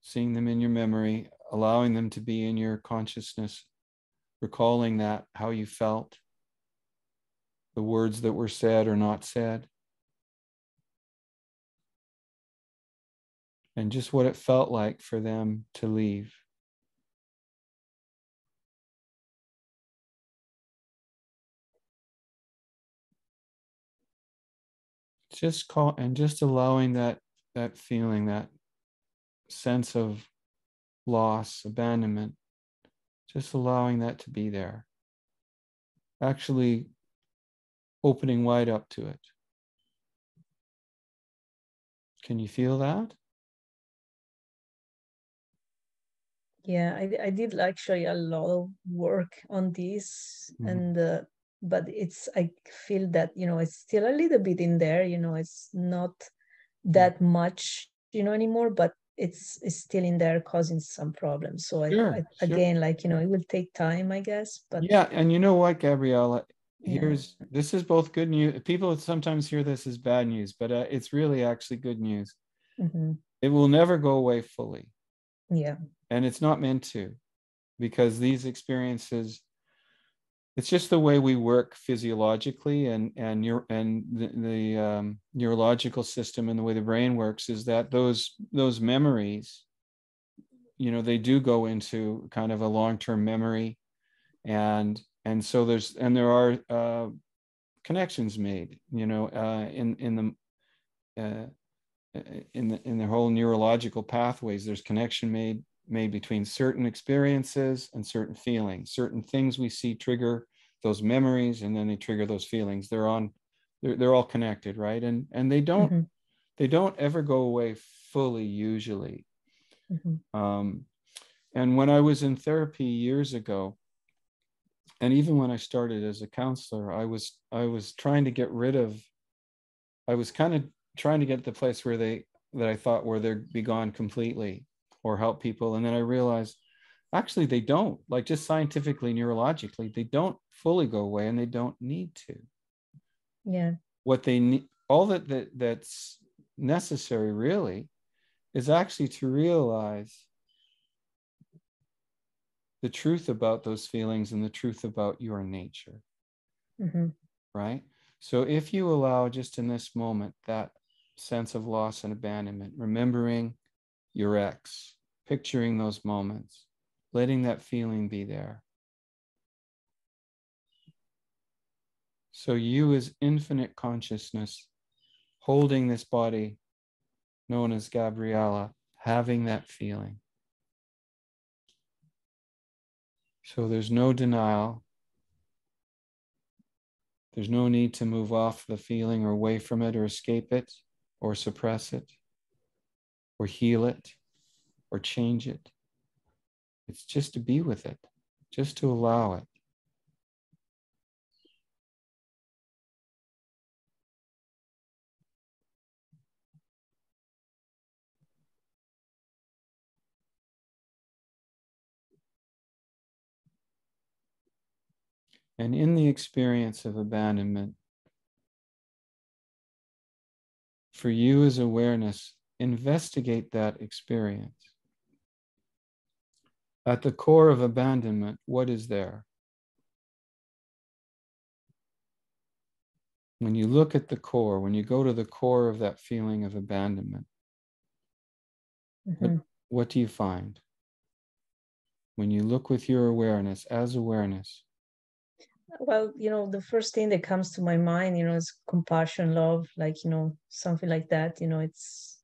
[SPEAKER 1] seeing them in your memory, allowing them to be in your consciousness, recalling that, how you felt, the words that were said or not said, and just what it felt like for them to leave. Just allowing that feeling, that sense of loss, abandonment, just allowing that to be there. Actually opening wide up to it. Can you feel that?
[SPEAKER 3] Yeah, I did actually a lot of work on this,
[SPEAKER 1] Mm-hmm.
[SPEAKER 3] and but I feel that, it's still a little bit in there, it's not that much, anymore, but it's still in there causing some problems. So
[SPEAKER 1] Sure.
[SPEAKER 3] again, like, it will take time, I guess, but
[SPEAKER 1] Yeah, and you know what, Gabriella?
[SPEAKER 3] yeah.
[SPEAKER 1] This is both good news. People sometimes hear this as bad news, but it's really actually good news.
[SPEAKER 3] Mm-hmm.
[SPEAKER 1] It will never go away fully.
[SPEAKER 3] Yeah.
[SPEAKER 1] And it's not meant to, because these experiences, it's just the way we work physiologically, and the neurological system and the way the brain works is that those memories, they do go into kind of a long-term memory, and so there are connections made, in the whole neurological pathways. There's connection made between certain experiences and certain feelings. Certain things we see trigger those memories, and then they trigger those feelings. They're all connected, right? And
[SPEAKER 3] Mm-hmm.
[SPEAKER 1] they don't ever go away fully, usually.
[SPEAKER 3] Mm-hmm.
[SPEAKER 1] And when I was in therapy years ago, and even when I started as a counselor, I was trying to get rid of. I was kind of trying to get to the place that I thought where they'd be gone completely, or help people, and then I realized actually they don't. Like, just scientifically, neurologically, they don't fully go away, and they don't need to.
[SPEAKER 3] Yeah.
[SPEAKER 1] What they need, all that's necessary, really, is actually to realize the truth about those feelings and the truth about your nature.
[SPEAKER 3] Mm-hmm.
[SPEAKER 1] Right? So if you allow, just in this moment, that sense of loss and abandonment, remembering your ex, picturing those moments, letting that feeling be there. So you, as infinite consciousness, holding this body known as Gabriella, having that feeling. So there's no denial. There's no need to move off the feeling or away from it or escape it or suppress it or heal it or change it. It's just to be with it, just to allow it. And in the experience of abandonment, for you as awareness, investigate that experience. At the core of abandonment, what is there? When you look at the core, when you go to the core of that feeling of abandonment,
[SPEAKER 3] Mm-hmm.
[SPEAKER 1] what do you find? When you look with your awareness, as awareness.
[SPEAKER 3] Well, the first thing that comes to my mind, is compassion, love, like, something like that. It's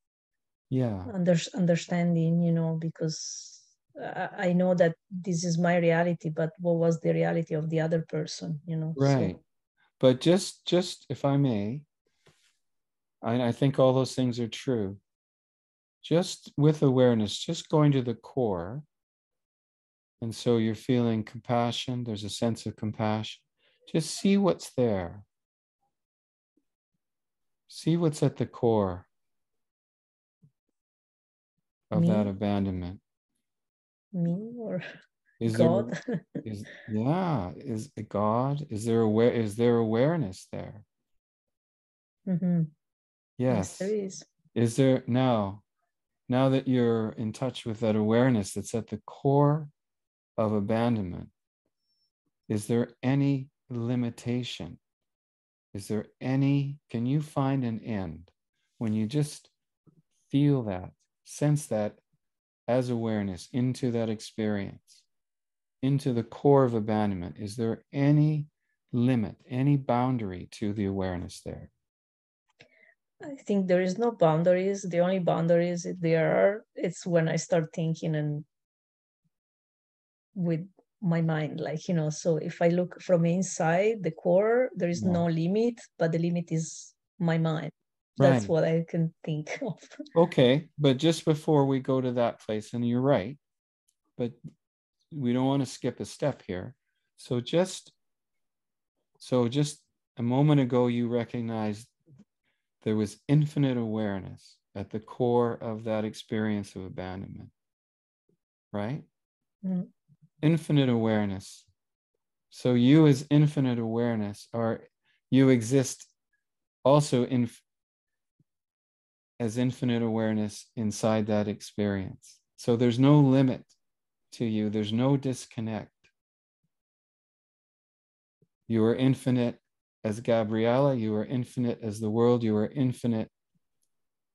[SPEAKER 3] understanding, because I know that this is my reality, but what was the reality of the other person,
[SPEAKER 1] Right.
[SPEAKER 3] So.
[SPEAKER 1] But just if I may, I think all those things are true. Just with awareness, just going to the core. And so you're feeling compassion. There's a sense of compassion. Just see what's there. See what's at the core of that
[SPEAKER 3] Me.
[SPEAKER 1] abandonment.
[SPEAKER 3] Me or
[SPEAKER 1] Is there,
[SPEAKER 3] God.
[SPEAKER 1] is it God? Is there awareness there?
[SPEAKER 3] Mm-hmm. Yes, there
[SPEAKER 1] Yes.
[SPEAKER 3] is.
[SPEAKER 1] Is there now that you're in touch with that awareness that's at the core of abandonment, is there any limitation? Is there any, can you find an end when you just feel that, sense that as awareness into that experience, into the core of abandonment? Is there any limit, any boundary to the awareness there?
[SPEAKER 3] I think there is no boundaries. The only boundaries there are, it's when I start thinking and with my mind, like, so if I look from inside the core, there is
[SPEAKER 1] Yeah.
[SPEAKER 3] no limit, but the limit is my mind. That's
[SPEAKER 1] Right.
[SPEAKER 3] what I can think of.
[SPEAKER 1] Okay, but just before we go to that place, and you're right, but we don't want to skip a step here. So just a moment ago, you recognized there was infinite awareness at the core of that experience of abandonment, right?
[SPEAKER 3] Mm.
[SPEAKER 1] Infinite awareness. So you as infinite awareness, or you exist also as infinite awareness inside that experience. So there's no limit to you. There's no disconnect. You are infinite as Gabriella. You are infinite as the world. You are infinite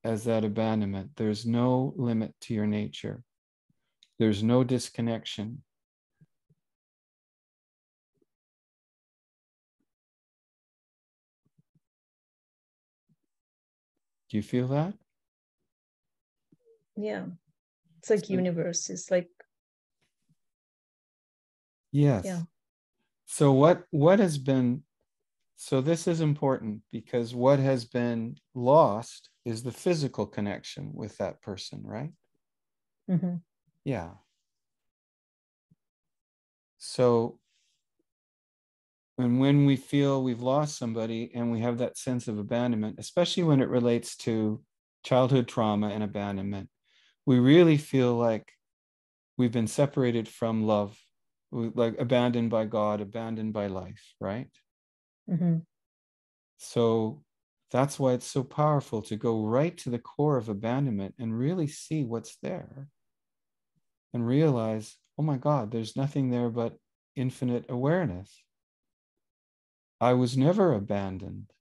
[SPEAKER 1] as that abandonment. There's no limit to your nature. There's no disconnection. Do you feel that?
[SPEAKER 3] Yeah. It's like universe. It's like,
[SPEAKER 1] yes.
[SPEAKER 3] Yeah.
[SPEAKER 1] So what has been, so this is important because what has been lost is the physical connection with that person, right?
[SPEAKER 3] Mm-hmm.
[SPEAKER 1] Yeah. So, and when we feel we've lost somebody and we have that sense of abandonment, especially when it relates to childhood trauma and abandonment, we really feel like we've been separated from love, like abandoned by God, abandoned by life, right?
[SPEAKER 3] Mm-hmm.
[SPEAKER 1] So that's why it's so powerful to go right to the core of abandonment and really see what's there and realize, oh my God, there's nothing there but infinite awareness. I was never abandoned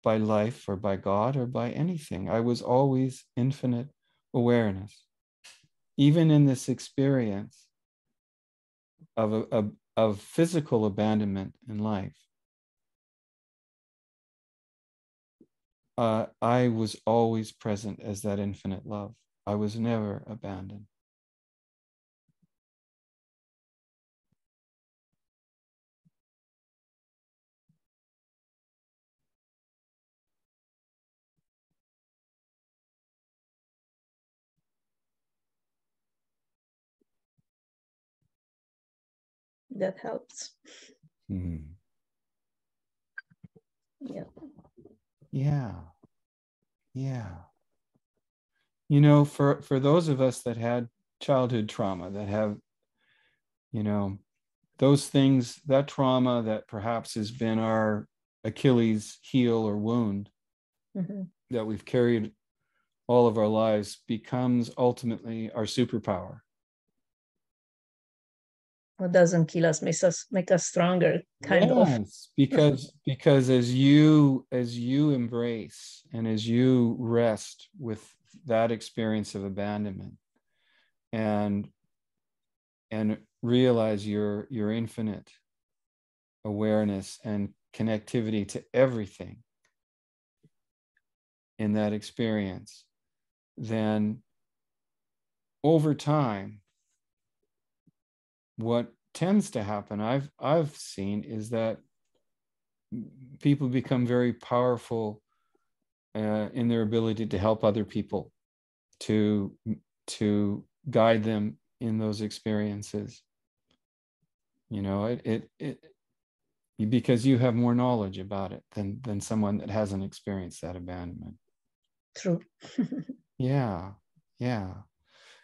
[SPEAKER 1] by life or by God or by anything. I was always infinite awareness. Even in this experience of physical abandonment in life, I was always present as that infinite love. I was never abandoned.
[SPEAKER 3] That helps.
[SPEAKER 1] Mm-hmm.
[SPEAKER 3] Yeah.
[SPEAKER 1] Yeah. Yeah. You know, for those of us that had childhood trauma, that have, you know, those things, that trauma that perhaps has been our Achilles heel or wound
[SPEAKER 3] Mm-hmm.
[SPEAKER 1] that we've carried all of our lives becomes ultimately our superpower.
[SPEAKER 3] What doesn't kill us makes us stronger, kind of.
[SPEAKER 1] Yes, because as you embrace and as you rest with that experience of abandonment and realize your infinite awareness and connectivity to everything in that experience, then over time, what tends to happen, I've seen, is that people become very powerful in their ability to help other people, to guide them in those experiences. You know, it because you have more knowledge about it than someone that hasn't experienced that abandonment.
[SPEAKER 3] True.
[SPEAKER 1] Yeah, yeah.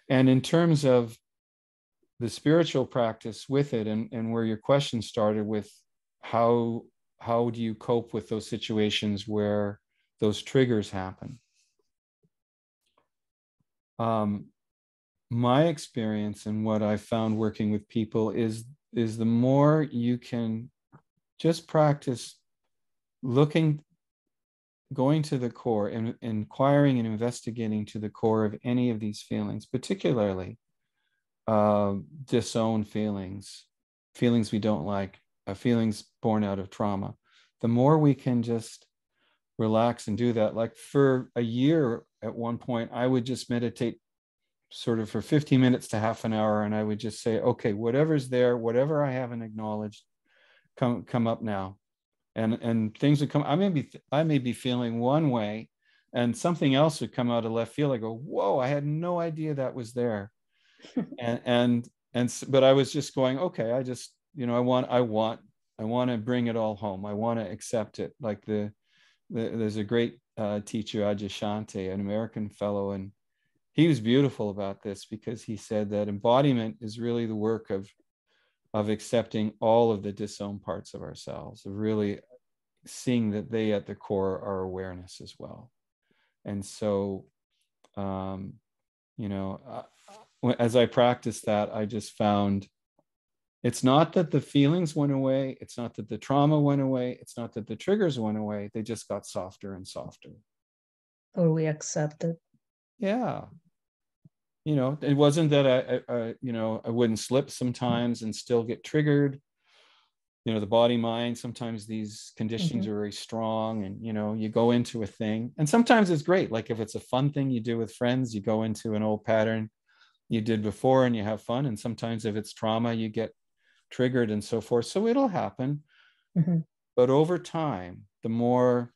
[SPEAKER 1] And in terms of spiritual practice with it, and where your question started with how do you cope with those situations where those triggers happen. My experience and what I found working with people is the more you can just practice going to the core and inquiring and investigating to the core of any of these feelings, particularly disowned feelings we don't like, feelings born out of trauma. The more we can just relax and do that, like for a year at one point, I would just meditate sort of for 15 minutes to half an hour, and I would just say, okay, whatever's there, whatever I haven't acknowledged, come up now. And things would come. I may be feeling one way, and something else would come out of left field. I go, whoa, I had no idea that was there. But I was just going, okay, I just, I want to bring it all home. I want to accept it. Like there's a great teacher, Adyashanti, an American fellow, and he was beautiful about this, because he said that embodiment is really the work of accepting all of the disowned parts of ourselves, of really seeing that they at the core are awareness as well. And so, as I practiced that, I just found it's not that the feelings went away. It's not that the trauma went away. It's not that the triggers went away. They just got softer and softer.
[SPEAKER 3] Or we accept it.
[SPEAKER 1] Yeah. It wasn't that I wouldn't slip sometimes and still get triggered. The body mind, sometimes these conditions are very strong, and you go into a thing, and sometimes it's great. Like if it's a fun thing you do with friends, you go into an old pattern you did before and you have fun. And sometimes if it's trauma, you get triggered and so forth. So it'll happen. But over time, the more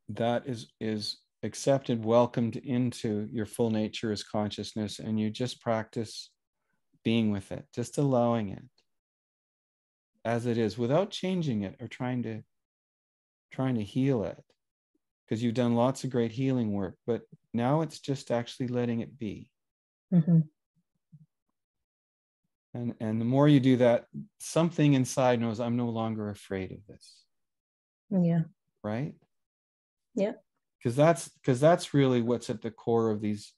[SPEAKER 1] that is accepted, welcomed into your full nature as consciousness, and you just practice being with it, just allowing it as it is, without changing it or trying to heal it, because you've done lots of great healing work, but now it's just actually letting it be. And the more you do that, something inside knows, I'm no longer afraid of this.
[SPEAKER 3] Yeah.
[SPEAKER 1] Right?
[SPEAKER 3] Yeah.
[SPEAKER 1] Because that's really what's at the core of these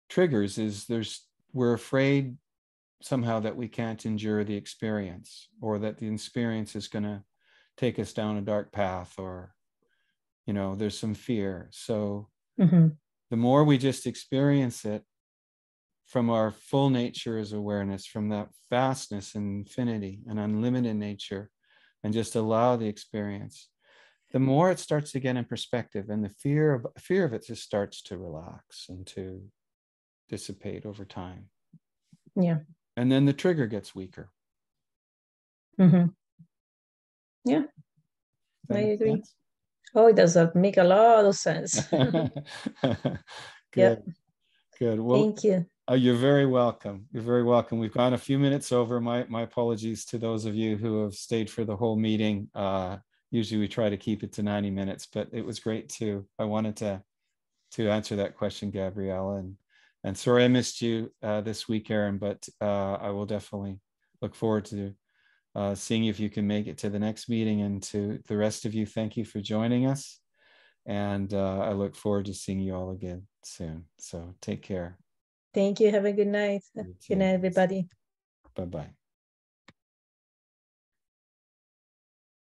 [SPEAKER 1] triggers, is we're afraid somehow that we can't endure the experience, or that the experience is going to take us down a dark path, or there's some fear. So the more we just experience it from our full nature as awareness, from that vastness and infinity and unlimited nature, and just allow the experience, the more it starts to get in perspective, and the fear of it just starts to relax and to dissipate over time.
[SPEAKER 3] Yeah.
[SPEAKER 1] And then the trigger gets weaker.
[SPEAKER 3] Yeah, I agree. Sense? Oh, it does make a lot of sense.
[SPEAKER 1] Good.
[SPEAKER 3] Yeah.
[SPEAKER 1] Good. Well,
[SPEAKER 3] thank you.
[SPEAKER 1] You're very welcome. You're very welcome. We've gone a few minutes over. My apologies to those of you who have stayed for the whole meeting. Usually we try to keep it to 90 minutes, but it was great too. I wanted to answer that question, Gabriella, and sorry I missed you this week, Aaron, but I will definitely look forward to seeing if you can make it to the next meeting. And to the rest of you, thank you for joining us. And I look forward to seeing you all again soon. So take care.
[SPEAKER 3] Thank you. Have a good night. Good night, everybody.
[SPEAKER 1] Bye-bye.